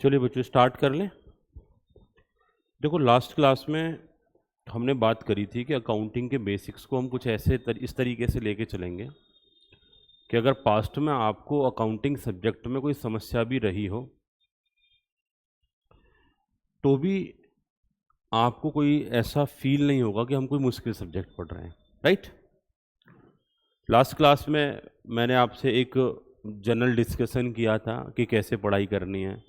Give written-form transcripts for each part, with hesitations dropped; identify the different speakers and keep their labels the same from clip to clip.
Speaker 1: चलिए बच्चों स्टार्ट कर लें। देखो लास्ट क्लास में हमने बात करी थी कि अकाउंटिंग के बेसिक्स को हम कुछ इस तरीके से लेके चलेंगे कि अगर पास्ट में आपको अकाउंटिंग सब्जेक्ट में कोई समस्या भी रही हो तो भी आपको कोई ऐसा फील नहीं होगा कि हम कोई मुश्किल सब्जेक्ट पढ़ रहे हैं, राइट। लास्ट क्लास में मैंने आपसे एक जनरल डिस्कशन किया था कि कैसे पढ़ाई करनी है,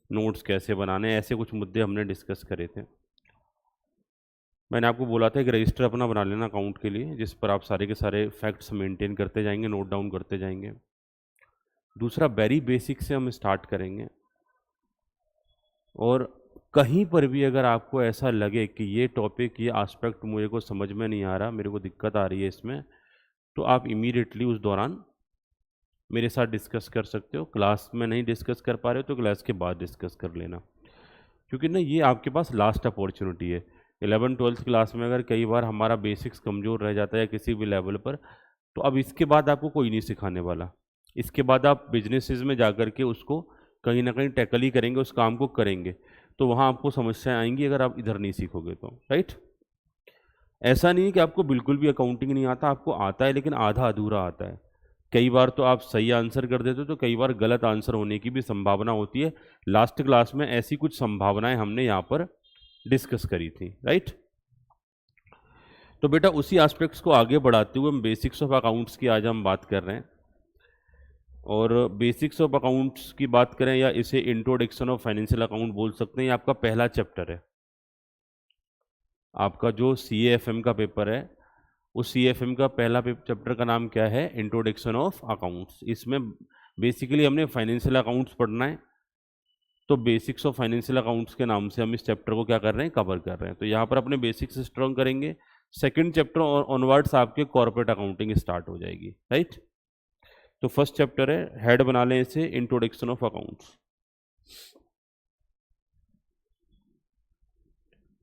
Speaker 1: नोट्स कैसे बनाने हैं, ऐसे कुछ मुद्दे हमने डिस्कस करे थे। मैंने आपको बोला था एक रजिस्टर अपना बना लेना अकाउंट के लिए, जिस पर आप सारे के सारे फैक्ट्स मेंटेन करते जाएंगे, नोट डाउन करते जाएंगे। दूसरा, वेरी बेसिक से हम स्टार्ट करेंगे और कहीं पर भी अगर आपको ऐसा लगे कि ये टॉपिक, ये एस्पेक्ट मुझे को समझ में नहीं आ रहा, मेरे को दिक्कत आ रही है इसमें, तो आप इमीडिएटली उस दौरान मेरे साथ डिस्कस कर सकते हो। क्लास में नहीं डिस्कस कर पा रहे हो तो क्लास के बाद डिस्कस कर लेना, क्योंकि ना ये आपके पास लास्ट अपॉर्चुनिटी है। 11th-12th क्लास में अगर कई बार हमारा बेसिक्स कमज़ोर रह जाता है किसी भी लेवल पर, तो अब इसके बाद आपको कोई नहीं सिखाने वाला। इसके बाद आप बिजनेसेस में जा कर के उसको कहीं ना कहीं टैकल ही करेंगे, उस काम को करेंगे, तो वहाँ आपको समस्याएं आएंगी अगर आप इधर नहीं सीखोगे तो, राइट। ऐसा नहीं है कि आपको बिल्कुल भी अकाउंटिंग नहीं आता, आपको आता है लेकिन आधा अधूरा आता है। कई बार तो आप सही आंसर कर देते हो तो कई बार गलत आंसर होने की भी संभावना होती है। लास्ट क्लास में ऐसी कुछ संभावनाएं हमने यहाँ पर डिस्कस करी थी, राइट। तो बेटा उसी एस्पेक्ट्स को आगे बढ़ाते हुए हम बेसिक्स ऑफ अकाउंट्स की आज हम बात कर रहे हैं। और बेसिक्स ऑफ अकाउंट्स की बात करें या इसे इंट्रोडक्शन ऑफ फाइनेंशियल अकाउंट बोल सकते हैं, ये आपका पहला चैप्टर है। आपका जो CAFM का पेपर है, उस CAFM का पहला चैप्टर का नाम क्या है? Introduction of accounts. इसमें बेसिकली हमने फाइनेंशियल अकाउंट्स पढ़ना है, तो बेसिक्स ऑफ फाइनेंशियल अकाउंट्स के नाम से हम इस चैप्टर को क्या कर रहे हैं? कवर कर रहे हैं। तो यहाँ पर अपने बेसिक्स स्ट्रॉन्ग करेंगे, सेकंड चैप्टर ऑनवर्ड्स आपके कॉर्पोरेट अकाउंटिंग स्टार्ट हो जाएगी, राइट। तो फर्स्ट चैप्टर है, हेड बना लें इसे, introduction of accounts.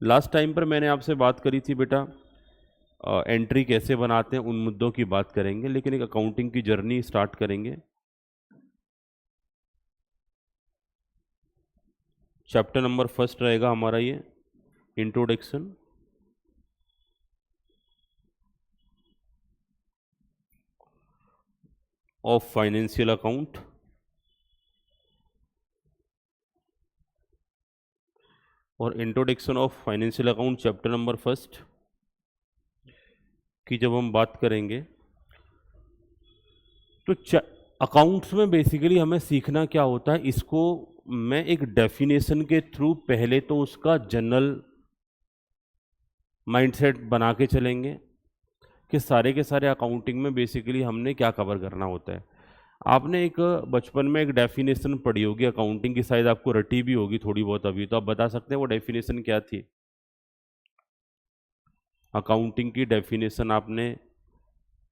Speaker 1: Last time पर मैंने आपसे बात करी थी बेटा एंट्री कैसे बनाते हैं, उन मुद्दों की बात करेंगे, लेकिन एक अकाउंटिंग की जर्नी स्टार्ट करेंगे। चैप्टर नंबर फर्स्ट रहेगा हमारा ये, इंट्रोडक्शन ऑफ फाइनेंशियल अकाउंट। और introduction of financial account chapter number first की जब हम बात करेंगे तो अकाउंट्स में बेसिकली हमें सीखना क्या होता है, इसको मैं एक डेफिनेशन के थ्रू पहले तो उसका जनरल माइंडसेट बना के चलेंगे कि सारे के सारे अकाउंटिंग में बेसिकली हमने क्या कवर करना होता है। आपने एक बचपन में एक डेफिनेशन पढ़ी होगी अकाउंटिंग की, शायद आपको रटी भी होगी थोड़ी बहुत अभी, तो आप बता सकते हैं वो डेफिनेशन क्या थी? अकाउंटिंग की डेफिनेशन आपने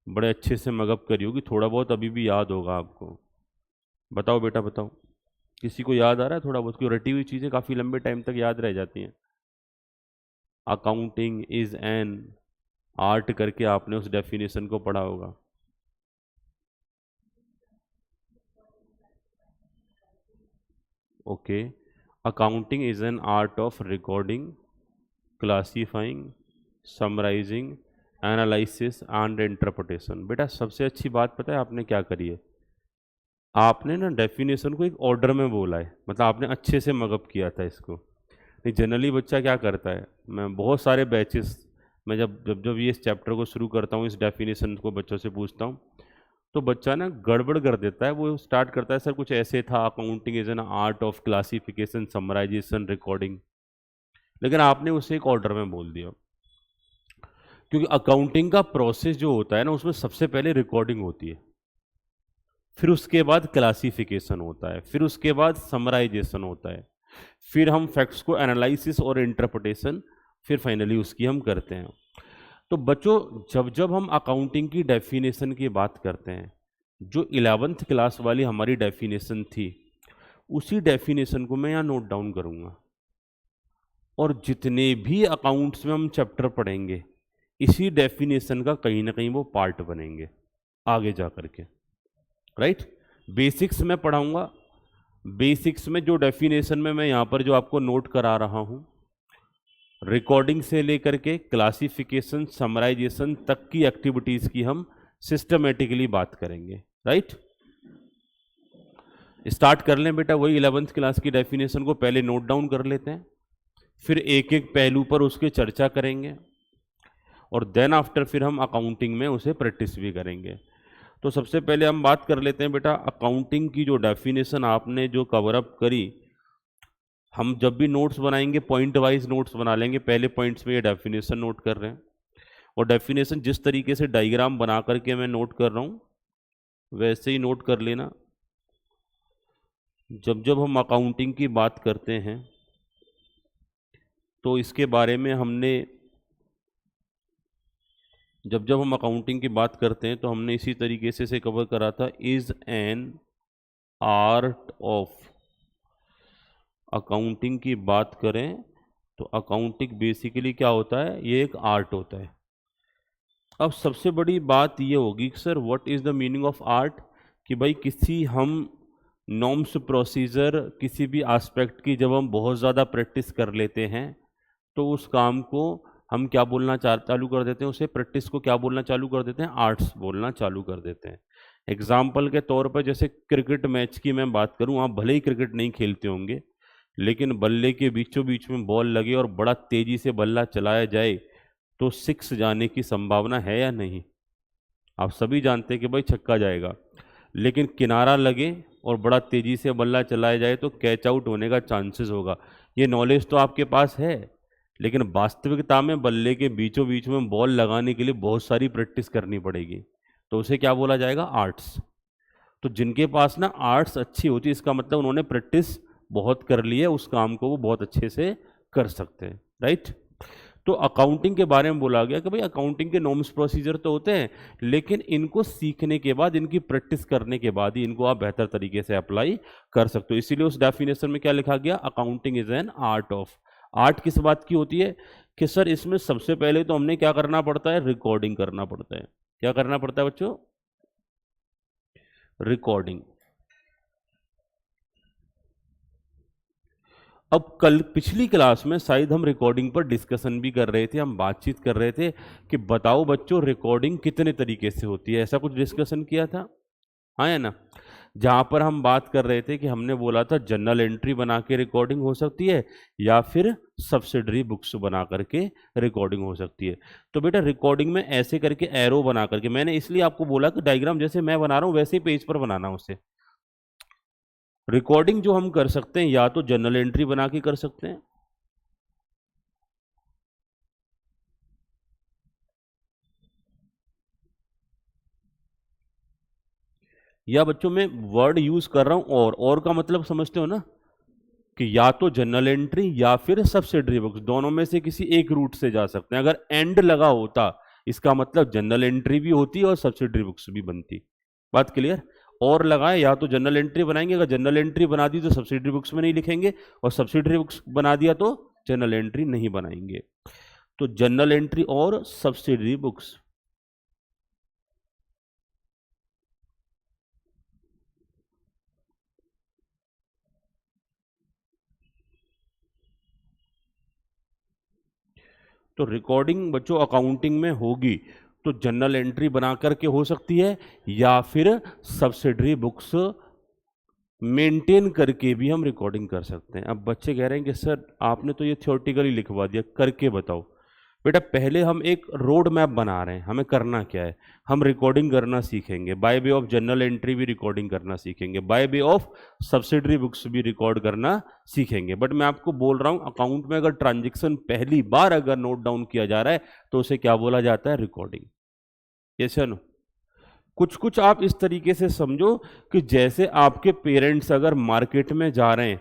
Speaker 1: बड़े अच्छे से मगअप करी होगी, थोड़ा बहुत अभी भी याद होगा आपको। बताओ बेटा बताओ, किसी को याद आ रहा है थोड़ा बहुत? क्यों रटी हुई चीज़ें काफ़ी लंबे टाइम तक याद रह जाती हैं। अकाउंटिंग इज एन आर्ट करके आपने उस डेफिनेशन को पढ़ा होगा। Okay, accounting is an art of recording, classifying, summarising, analysis and interpretation. बेटा सबसे अच्छी बात पता है आपने क्या करी है? आपने ना डेफिनेशन को एक ऑर्डर में बोला है, मतलब आपने अच्छे से मगअप किया था इसको। नहीं, जनरली बच्चा क्या करता है, मैं बहुत सारे बैचेस में जब जब जब ये इस चैप्टर को शुरू करता हूँ, इस डेफिनेशन को बच्चों से पूछता हूँ, तो बच्चा ना गड़बड़ कर देता है। वो स्टार्ट करता है सर कुछ ऐसे था, accounting is an art of classification, summarisation, recording, लेकिन आपने उसे एक ऑर्डर में बोल दिया। क्योंकि अकाउंटिंग का प्रोसेस जो होता है ना, उसमें सबसे पहले रिकॉर्डिंग होती है, फिर उसके बाद क्लासिफिकेशन होता है, फिर उसके बाद समराइजेशन होता है, फिर हम फैक्ट्स को एनालिसिस और इंटरप्रिटेशन, फिर फाइनली उसकी हम करते हैं। तो बच्चों जब जब हम अकाउंटिंग की डेफिनेशन की बात करते हैं, जो 11th क्लास वाली हमारी डेफिनेशन थी, उसी डेफिनेशन को मैं यहाँ नोट डाउन करूँगा, और जितने भी अकाउंट्स में हम चैप्टर पढ़ेंगे इसी डेफिनेशन का कहीं ना कहीं वो पार्ट बनेंगे आगे जा करके, राइट। बेसिक्स में पढ़ाऊंगा, बेसिक्स में जो डेफिनेशन में मैं यहाँ पर जो आपको नोट करा रहा हूँ, रिकॉर्डिंग से लेकर के क्लासिफिकेशन समराइजेशन तक की एक्टिविटीज़ की हम सिस्टमेटिकली बात करेंगे, राइट। स्टार्ट कर लें बेटा, वही 11th क्लास की डेफिनेशन को पहले नोट डाउन कर लेते हैं, फिर एक एक पहलू पर उसकी चर्चा करेंगे और देन आफ्टर फिर हम अकाउंटिंग में उसे प्रैक्टिस भी करेंगे। तो सबसे पहले हम बात कर लेते हैं बेटा, अकाउंटिंग की जो डेफिनेशन आपने जो कवर अप करी, हम जब भी नोट्स बनाएंगे पॉइंट वाइज नोट्स बना लेंगे। पहले पॉइंट्स में ये डेफिनेशन नोट कर रहे हैं और डेफिनेशन जिस तरीके से डायग्राम बना करके मैं नोट कर रहा हूँ वैसे ही नोट कर लेना। जब जब हम अकाउंटिंग की बात करते हैं तो इसके बारे में हमने जब जब हम अकाउंटिंग की बात करते हैं तो हमने इसी तरीके से कवर करा था, is an art of. Accounting की बात करें तो अकाउंटिंग बेसिकली क्या होता है, ये एक आर्ट होता है। अब सबसे बड़ी बात ये होगी कि sir what is the meaning of art, कि भाई किसी हम नॉर्म्स प्रोसीजर किसी भी एस्पेक्ट की जब हम बहुत ज़्यादा प्रैक्टिस कर लेते हैं तो उस काम को हम क्या बोलना चालू कर देते हैं, उसे प्रैक्टिस को क्या बोलना चालू कर देते हैं, आर्ट्स बोलना चालू कर देते हैं। एग्जाम्पल के तौर पर जैसे क्रिकेट मैच की मैं बात करूं, आप भले ही क्रिकेट नहीं खेलते होंगे लेकिन बल्ले के बीचों बीच में बॉल लगे और बड़ा तेजी से बल्ला चलाया जाए तो 6 जाने की संभावना है या नहीं। आप सभी जानते हैं कि भाई छक्का जाएगा, लेकिन किनारा लगे और बड़ा तेजी से बल्ला चलाया जाए तो कैच आउट होने का चांसेस होगा। ये नॉलेज तो आपके पास है, लेकिन वास्तविकता में बल्ले के बीचों बीच में बॉल लगाने के लिए बहुत सारी प्रैक्टिस करनी पड़ेगी, तो उसे क्या बोला जाएगा, आर्ट्स। तो जिनके पास ना आर्ट्स अच्छी होती है इसका मतलब उन्होंने प्रैक्टिस बहुत कर ली है, उस काम को वो बहुत अच्छे से कर सकते हैं, राइट। तो अकाउंटिंग के बारे में बोला गया कि भाई अकाउंटिंग के नॉर्म्स प्रोसीजर तो होते हैं, लेकिन इनको सीखने के बाद, इनकी प्रैक्टिस करने के बाद ही इनको आप बेहतर तरीके से अप्लाई कर सकते हो। इसीलिए उस डेफिनेशन में क्या लिखा गया, accounting is an art of. Art किस बात की होती है कि सर इसमें सबसे पहले तो हमने क्या करना पड़ता है, रिकॉर्डिंग करना पड़ता है। क्या करना पड़ता है बच्चों, रिकॉर्डिंग। अब कल पिछली क्लास में शायद हम रिकॉर्डिंग पर डिस्कशन भी कर रहे थे, हम बातचीत कर रहे थे कि बताओ बच्चों रिकॉर्डिंग कितने तरीके से होती है, ऐसा कुछ डिस्कशन किया था, हाँ या ना। जहाँ पर हम बात कर रहे थे कि हमने बोला था जर्नल एंट्री बना के रिकॉर्डिंग हो सकती है या फिर सब्सिडरी बुक्स बना करके रिकॉर्डिंग हो सकती है। तो बेटा रिकॉर्डिंग में ऐसे करके एरो बना करके, मैंने इसलिए आपको बोला कि डायग्राम जैसे मैं बना रहा हूँ वैसे ही पेज पर बनाना उसे। रिकॉर्डिंग जो हम कर सकते हैं या तो जर्नल एंट्री बना के कर सकते हैं, या बच्चों मैं वर्ड यूज कर रहा हूं और का मतलब समझते हो ना, कि या तो जर्नल एंट्री या फिर सब्सिडरी बुक्स, दोनों में से किसी एक रूट से जा सकते हैं। अगर एंड लगा होता इसका मतलब जर्नल एंट्री भी होती और सब्सिडरी बुक्स भी बनती। बात क्लियर। और लगाए या तो जर्नल एंट्री बनाएंगे, अगर जर्नल एंट्री बना दी तो सब्सिडरी बुक्स में नहीं लिखेंगे, और सब्सिडरी बुक्स बना दिया तो जर्नल एंट्री नहीं बनाएंगे। तो जर्नल एंट्री और सब्सिडरी बुक्स। तो रिकॉर्डिंग बच्चों अकाउंटिंग में होगी तो जर्नल एंट्री बना करके हो सकती है या फिर सब्सिडरी बुक्स मेंटेन करके भी हम रिकॉर्डिंग कर सकते हैं। अब बच्चे कह रहे हैं कि सर आपने तो ये थ्योरेटिकली लिखवा दिया, करके बताओ। बेटा पहले हम एक रोड मैप बना रहे हैं, हमें करना क्या है, हम रिकॉर्डिंग करना सीखेंगे, by way of journal entry भी रिकॉर्डिंग करना सीखेंगे, by way of subsidiary books भी रिकॉर्ड करना सीखेंगे। बट मैं आपको बोल रहा हूं अकाउंट में अगर ट्रांजेक्शन पहली बार अगर नोट डाउन किया जा रहा है तो उसे क्या बोला जाता है, रिकॉर्डिंग। यस या नो। कुछ कुछ आप इस तरीके से समझो कि जैसे आपके पेरेंट्स अगर मार्केट में जा रहे हैं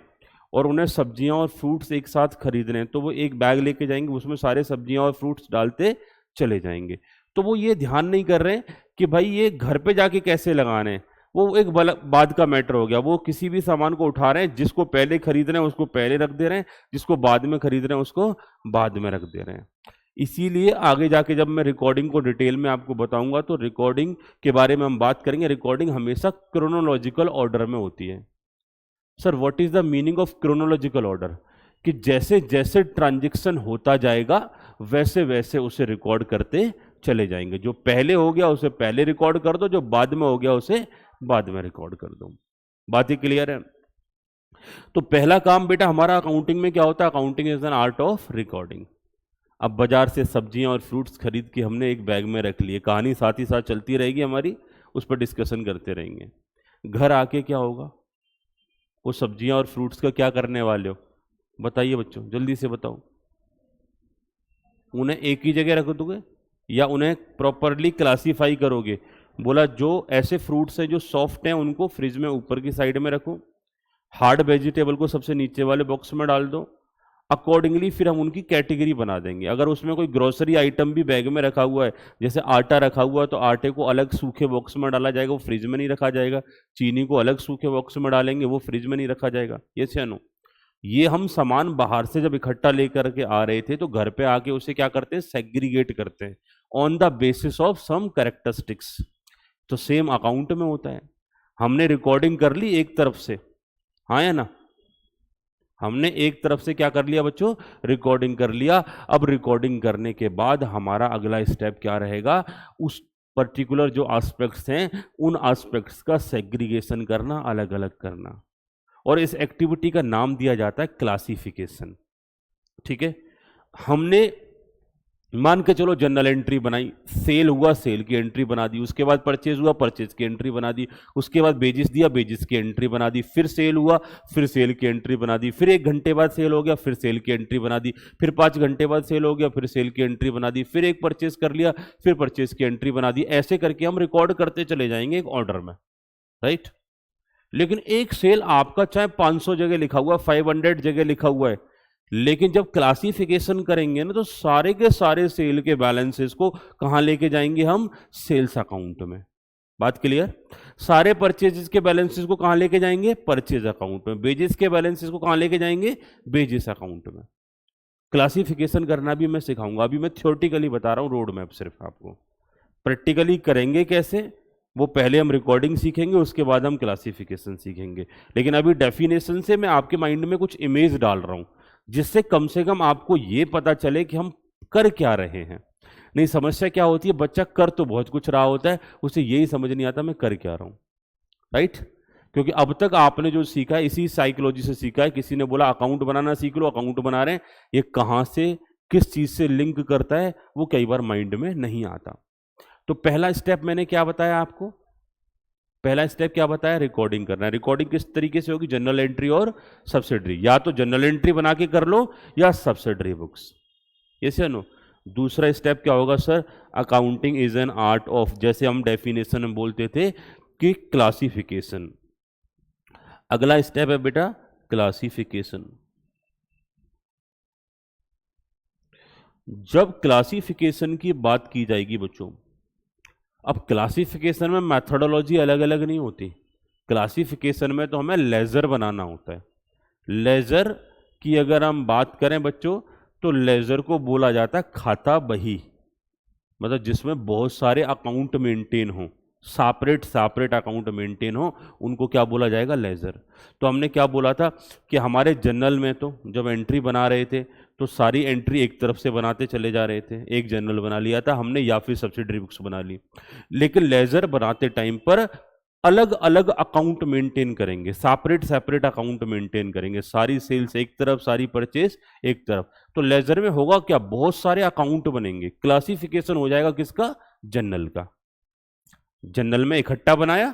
Speaker 1: और उन्हें सब्जियां और फ्रूट्स एक साथ खरीद रहे हैं तो वो एक बैग लेके जाएंगे, उसमें सारे सब्जियां और फ्रूट्स डालते चले जाएंगे। तो वो ये ध्यान नहीं कर रहे हैं कि भाई ये घर पे जाके कैसे लगाने हैं, वो एक बाद का मैटर हो गया। वो किसी भी सामान को उठा रहे हैं, जिसको पहले खरीद रहे हैं उसको पहले रख दे रहे हैं, जिसको बाद में खरीद रहे हैं उसको बाद में रख दे रहे हैं। इसीलिए आगे जाके जब मैं रिकॉर्डिंग को डिटेल में आपको बताऊंगा तो रिकॉर्डिंग के बारे में हम बात करेंगे। रिकॉर्डिंग हमेशा क्रोनोलॉजिकल ऑर्डर में होती है। Sir what is the meaning of chronological order? कि जैसे जैसे ट्रांजेक्शन होता जाएगा वैसे वैसे उसे रिकॉर्ड करते चले जाएंगे। जो पहले हो गया उसे पहले रिकॉर्ड कर दो, जो बाद में हो गया उसे बाद में रिकॉर्ड कर दो। बात ही क्लियर है? तो पहला काम बेटा हमारा अकाउंटिंग में क्या होता है? Accounting is an art of recording. अब बाजार से सब्जियां और फ्रूट्स खरीद के हमने एक बैग में रख लिए, कहानी साथ ही साथ चलती रहेगी हमारी, उस पर डिस्कशन करते रहेंगे। घर आके क्या होगा? वो सब्जियां और फ्रूट्स का क्या करने वाले हो? बताइए बच्चों, जल्दी से बताओ। उन्हें एक ही जगह रख दोगे या उन्हें प्रॉपरली क्लासीफाई करोगे? बोला जो ऐसे फ्रूट्स हैं जो सॉफ्ट हैं उनको फ्रिज में ऊपर की साइड में रखो, हार्ड वेजिटेबल को सबसे नीचे वाले बॉक्स में डाल दो। अकॉर्डिंगली फिर हम उनकी कैटेगरी बना देंगे। अगर उसमें कोई ग्रोसरी आइटम भी बैग में रखा हुआ है, जैसे आटा रखा हुआ है, तो आटे को अलग सूखे बॉक्स में डाला जाएगा, वो फ्रिज में नहीं रखा जाएगा। चीनी को अलग सूखे बॉक्स में डालेंगे, वो फ्रिज में नहीं रखा जाएगा। ये से नो, ये हम सामान बाहर से जब इकट्ठा लेकर के आ रहे थे तो घर पे आके उसे क्या करते हैं? सेग्रीगेट करते हैं on the basis of some characteristics. तो सेम अकाउंट में होता है। हमने रिकॉर्डिंग कर ली एक तरफ से, हाँ या ना? हमने एक तरफ से क्या कर लिया बच्चों? रिकॉर्डिंग कर लिया। अब रिकॉर्डिंग करने के बाद हमारा अगला स्टेप क्या रहेगा? उस पर्टिकुलर जो एस्पेक्ट्स हैं उन एस्पेक्ट्स का सेग्रीगेशन करना, अलग अलग करना, और इस एक्टिविटी का नाम दिया जाता है क्लासिफिकेशन। ठीक है? हमने मान के चलो जनरल एंट्री बनाई, सेल हुआ सेल की एंट्री बना दी, उसके बाद परचेज हुआ परचेज की एंट्री बना दी, उसके बाद बेजिस दिया बेजिस की एंट्री बना दी, फिर सेल हुआ फिर सेल की एंट्री बना दी, फिर 1 घंटे बाद सेल हो गया फिर सेल की एंट्री बना दी, फिर 5 घंटे बाद सेल हो गया फिर सेल की एंट्री बना दी, फिर एक परचेज कर लिया फिर परचेज की एंट्री बना दी। ऐसे करके हम रिकॉर्ड करते चले जाएंगे एक ऑर्डर में, राइट? लेकिन एक सेल आपका चाहे 500 जगह लिखा हुआ, 500 जगह लिखा हुआ है, लेकिन जब क्लासिफिकेशन करेंगे ना तो सारे के सारे सेल के बैलेंसेस को कहां लेके जाएंगे हम? सेल्स अकाउंट में। बात क्लियर? सारे परचेजेस के बैलेंसेस को कहां लेके जाएंगे? परचेज अकाउंट में। बेजेस के बैलेंसेस को कहां लेके जाएंगे? बेजेस अकाउंट में। क्लासिफिकेशन करना भी मैं सिखाऊंगा, अभी मैं थ्योरेटिकली बता रहा हूं, रोड मैप सिर्फ आपको। प्रैक्टिकली करेंगे कैसे वो पहले हम रिकॉर्डिंग सीखेंगे, उसके बाद हम क्लासिफिकेशन सीखेंगे। लेकिन अभी डेफिनेशन से मैं आपके माइंड में कुछ इमेज डाल रहा हूं, जिससे कम से कम आपको ये पता चले कि हम कर क्या रहे हैं। नहीं, समस्या क्या होती है? बच्चा कर तो बहुत कुछ रहा होता है, उसे यही समझ नहीं आता मैं कर क्या रहा हूं, राइट? क्योंकि अब तक आपने जो सीखा है इसी साइकोलॉजी से सीखा है। किसी ने बोला अकाउंट बनाना सीख लो, अकाउंट बना रहे हैं, ये कहां से किस चीज से लिंक करता है वो कई बार माइंड में नहीं आता। तो पहला स्टेप मैंने क्या बताया आपको? पहला स्टेप क्या बताया? रिकॉर्डिंग करना है। रिकॉर्डिंग किस तरीके से होगी? जनरल एंट्री और सब्सिडरी, या तो जनरल एंट्री बना के कर लो या सब्सिडरी बुक्स। ये से नो। दूसरा स्टेप क्या होगा sir? Accounting is an art of, जैसे हम डेफिनेशन में बोलते थे कि क्लासिफिकेशन। अगला स्टेप है बेटा क्लासिफिकेशन। जब क्लासिफिकेशन की बात की जाएगी बच्चों, अब क्लासिफिकेशन में मैथोडोलॉजी अलग अलग नहीं होती। क्लासिफिकेशन में तो हमें लेजर बनाना होता है। लेजर की अगर हम बात करें बच्चों, तो लेजर को बोला जाता है खाता बही, मतलब जिसमें बहुत सारे अकाउंट मेंटेन हो, सेपरेट सेपरेट अकाउंट मेंटेन हो, उनको क्या बोला जाएगा? लेजर। तो हमने क्या बोला था कि हमारे जर्नल में तो जब एंट्री बना रहे थे तो सारी एंट्री एक तरफ से बनाते चले जा रहे थे, एक जर्नल बना लिया था हमने या फिर सब्सिडरी बुक्स बना ली। लेकिन लेजर बनाते टाइम पर अलग अलग अकाउंट मेंटेन करेंगे, सेपरेट सेपरेट अकाउंट मेंटेन करेंगे, सारी सेल्स एक तरफ सारी परचेस एक तरफ। तो लेजर में होगा क्या? बहुत सारे अकाउंट बनेंगे। क्लासिफिकेशन हो जाएगा किसका? जर्नल का। जनरल में इकट्ठा बनाया,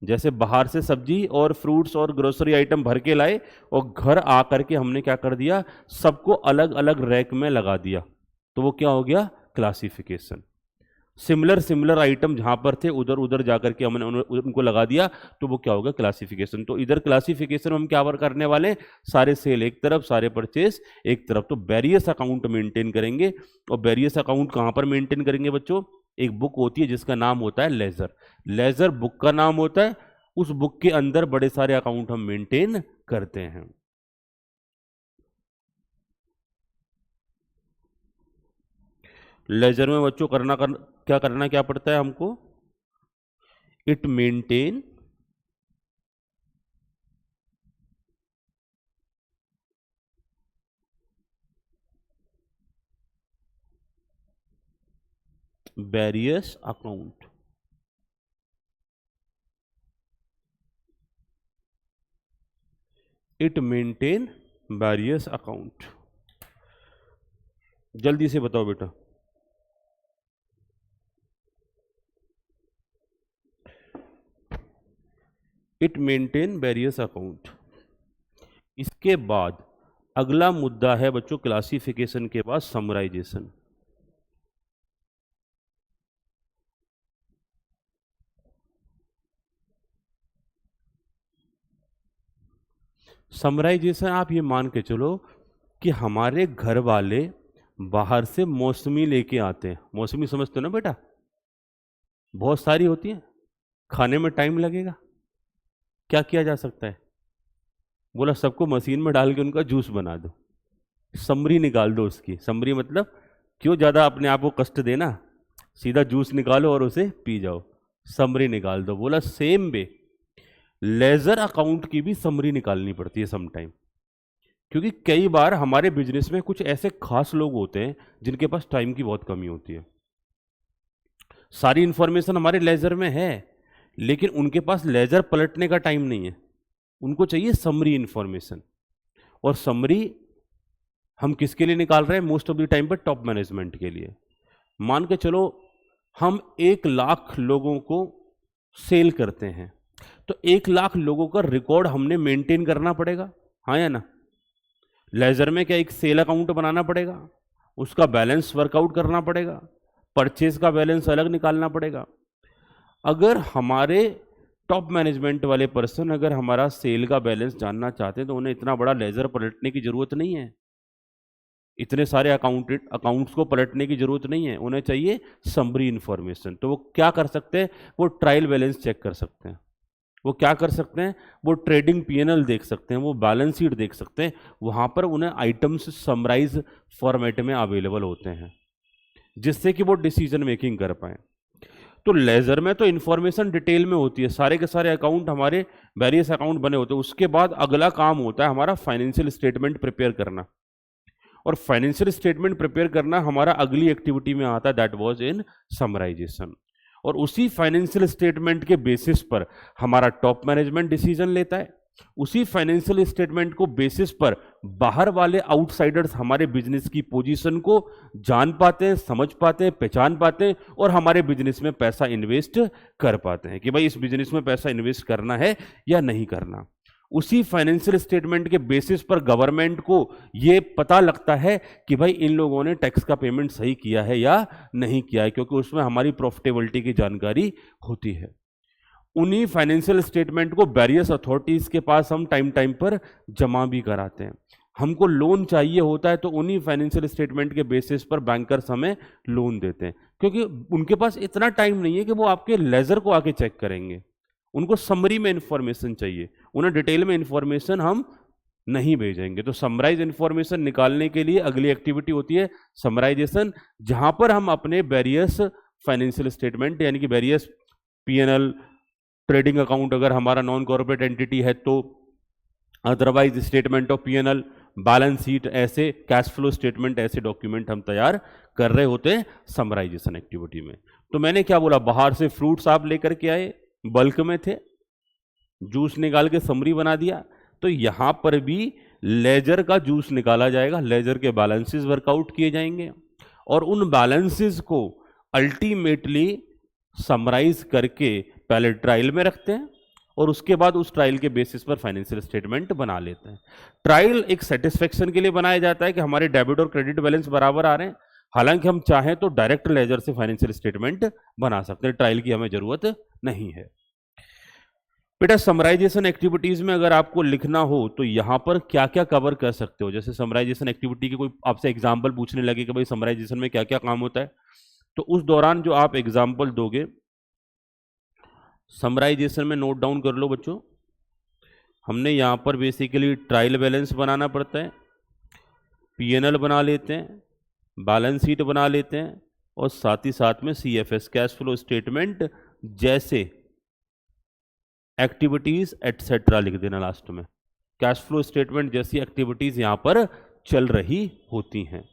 Speaker 1: जैसे बाहर से सब्जी और फ्रूट्स और ग्रोसरी आइटम भर के लाए और घर आकर के हमने क्या कर दिया? सबको अलग अलग रैक में लगा दिया, तो वो क्या हो गया? क्लासिफिकेशन। सिमिलर सिमिलर आइटम जहां पर थे उधर उधर जाकर के हमने उनको लगा दिया, तो वो क्या होगा? क्लासिफिकेशन। तो इधर क्लासिफिकेशन हम क्या करने वाले? सारे सेल एक तरफ सारे परचेस एक तरफ। तो वेरियस अकाउंट मेंटेन करेंगे। और वेरियस अकाउंट कहां पर मेंटेन करेंगे बच्चों? एक बुक होती है जिसका नाम होता है लेजर। लेजर बुक का नाम होता है, उस बुक के अंदर बड़े सारे अकाउंट हम मेंटेन करते हैं। लेजर में बच्चों क्या पड़ता है हमको? It maintain various account. It maintain various account. जल्दी से बताओ बेटा। It maintain various account. इसके बाद अगला मुद्दा है बच्चों क्लासिफिकेशन के बाद समराइजेशन। समराइजेशन आप ये मान के चलो कि हमारे घर वाले बाहर से मौसमी लेके आते हैं। मौसमी समझते हो ना बेटा, बहुत सारी होती है, खाने में टाइम लगेगा, क्या किया जा सकता है? बोला सबको मशीन में डाल के उनका जूस बना दो, समरी निकाल दो उसकी। समरी मतलब क्यों ज़्यादा अपने आप को कष्ट देना, सीधा जूस निकालो और उसे पी जाओ, समरी निकाल दो। बोला सेम वे लेजर अकाउंट की भी समरी निकालनी पड़ती है सम टाइम, क्योंकि कई बार हमारे बिजनेस में कुछ ऐसे खास लोग होते हैं जिनके पास टाइम की बहुत कमी होती है। सारी इंफॉर्मेशन हमारे लेजर में है, लेकिन उनके पास लेजर पलटने का टाइम नहीं है, उनको चाहिए समरी इंफॉर्मेशन। और समरी हम किसके लिए निकाल रहे हैं? मोस्ट ऑफ द टाइम पर टॉप मैनेजमेंट के लिए। मान के चलो हम 1,00,000 लोगों को सेल करते हैं, तो 1,00,000 लोगों का रिकॉर्ड हमने मेंटेन करना पड़ेगा, हाँ या ना? लेजर में क्या एक सेल अकाउंट बनाना पड़ेगा, उसका बैलेंस वर्कआउट करना पड़ेगा, परचेज का बैलेंस अलग निकालना पड़ेगा। अगर हमारे टॉप मैनेजमेंट वाले पर्सन अगर हमारा सेल का बैलेंस जानना चाहते हैं तो उन्हें इतना बड़ा लेजर पलटने की जरूरत नहीं है, इतने सारे अकाउंट्स को पलटने की जरूरत नहीं है, उन्हें चाहिए समरी इंफॉर्मेशन। तो वो क्या कर सकते हैं? वो ट्रायल बैलेंस चेक कर सकते हैं, वो क्या कर सकते हैं? वो ट्रेडिंग पीएनएल देख सकते हैं, वो बैलेंस शीट देख सकते हैं। वहाँ पर उन्हें आइटम्स समराइज फॉर्मेट में अवेलेबल होते हैं, जिससे कि वो डिसीजन मेकिंग कर पाए। तो लेजर में तो इंफॉर्मेशन डिटेल में होती है, सारे के सारे अकाउंट हमारे वेरियस अकाउंट बने होते हैं। उसके बाद अगला काम होता है हमारा फाइनेंशियल स्टेटमेंट प्रिपेयर करना, और फाइनेंशियल स्टेटमेंट प्रिपेयर करना हमारा अगली एक्टिविटी में आता है, दैट वाज इन समराइजेशन। और उसी फाइनेंशियल स्टेटमेंट के बेसिस पर हमारा टॉप मैनेजमेंट डिसीजन लेता है, उसी फाइनेंशियल स्टेटमेंट को बेसिस पर बाहर वाले आउटसाइडर्स हमारे बिजनेस की पोजीशन को जान पाते हैं, समझ पाते हैं, पहचान पाते हैं, और हमारे बिजनेस में पैसा इन्वेस्ट कर पाते हैं कि भाई इस बिजनेस में पैसा इन्वेस्ट करना है या नहीं करना। उसी फाइनेंशियल स्टेटमेंट के बेसिस पर गवर्नमेंट को यह पता लगता है कि भाई इन लोगों ने टैक्स का पेमेंट सही किया है या नहीं किया है, क्योंकि उसमें हमारी प्रॉफिटेबिलिटी की जानकारी होती है। उन्हीं फाइनेंशियल स्टेटमेंट को वेरियस अथॉरिटीज के पास हम टाइम टाइम पर जमा भी कराते हैं। हमको लोन चाहिए होता है तो उन्हीं फाइनेंशियल स्टेटमेंट के बेसिस पर बैंकर्स हमें लोन देते हैं, क्योंकि उनके पास इतना टाइम नहीं है कि वो आपके लेजर को आके चेक करेंगे, उनको समरी में इंफॉर्मेशन चाहिए, उन्हें डिटेल में इंफॉर्मेशन हम नहीं भेजेंगे। तो समराइज इंफॉर्मेशन निकालने के लिए अगली एक्टिविटी होती है समराइजेशन, जहां पर हम अपने वेरियस फाइनेंशियल स्टेटमेंट यानी कि वेरियस पीएनएल, ट्रेडिंग अकाउंट अगर हमारा नॉन कॉर्पोरेट एंटिटी है तो, otherwise statement of PNL, balance sheet, ऐसे कैश फ्लो स्टेटमेंट, ऐसे डॉक्यूमेंट हम तैयार कर रहे होते हैं समराइजेशन एक्टिविटी में। तो मैंने क्या बोला, बाहर से फ्रूट्स आप लेकर के आए, बल्क में थे, जूस निकाल के समरी बना दिया, तो यहां पर भी लेजर का जूस निकाला जाएगा, लेजर के बैलेंसेस वर्कआउट किए जाएंगे, और उन बैलेंसेस को अल्टीमेटली समराइज करके पहले ट्रायल में रखते हैं और उसके बाद उस ट्रायल के बेसिस पर फाइनेंशियल स्टेटमेंट बना लेते हैं। ट्रायल एक सेटिस्फेक्शन के लिए बनाया जाता है कि हमारे डेबिट और क्रेडिट बैलेंस बराबर आ रहे हैं, हालांकि हम चाहें तो डायरेक्ट लेजर से फाइनेंशियल स्टेटमेंट बना सकते हैं, ट्रायल की हमें जरूरत नहीं है। बेटा समराइजेशन एक्टिविटीज में अगर आपको लिखना हो तो यहां पर क्या क्या कवर कर सकते हो, जैसे समराइजेशन एक्टिविटी के कोई आपसे एग्जाम्पल पूछने लगे कि भाई समराइजेशन में क्या क्या काम होता है, तो उस दौरान जो आप एग्जाम्पल दोगे समराइजेशन में नोट डाउन कर लो बच्चों। हमने यहां पर बेसिकली ट्रायल बैलेंस बनाना पड़ता है, पीएनएल बना लेते हैं, बैलेंस शीट बना लेते हैं, और साथ ही साथ में सीएफएस, कैश फ्लो स्टेटमेंट जैसे एक्टिविटीज एटसेट्रा लिख देना लास्ट में। कैश फ्लो स्टेटमेंट जैसी एक्टिविटीज यहां पर चल रही होती हैं।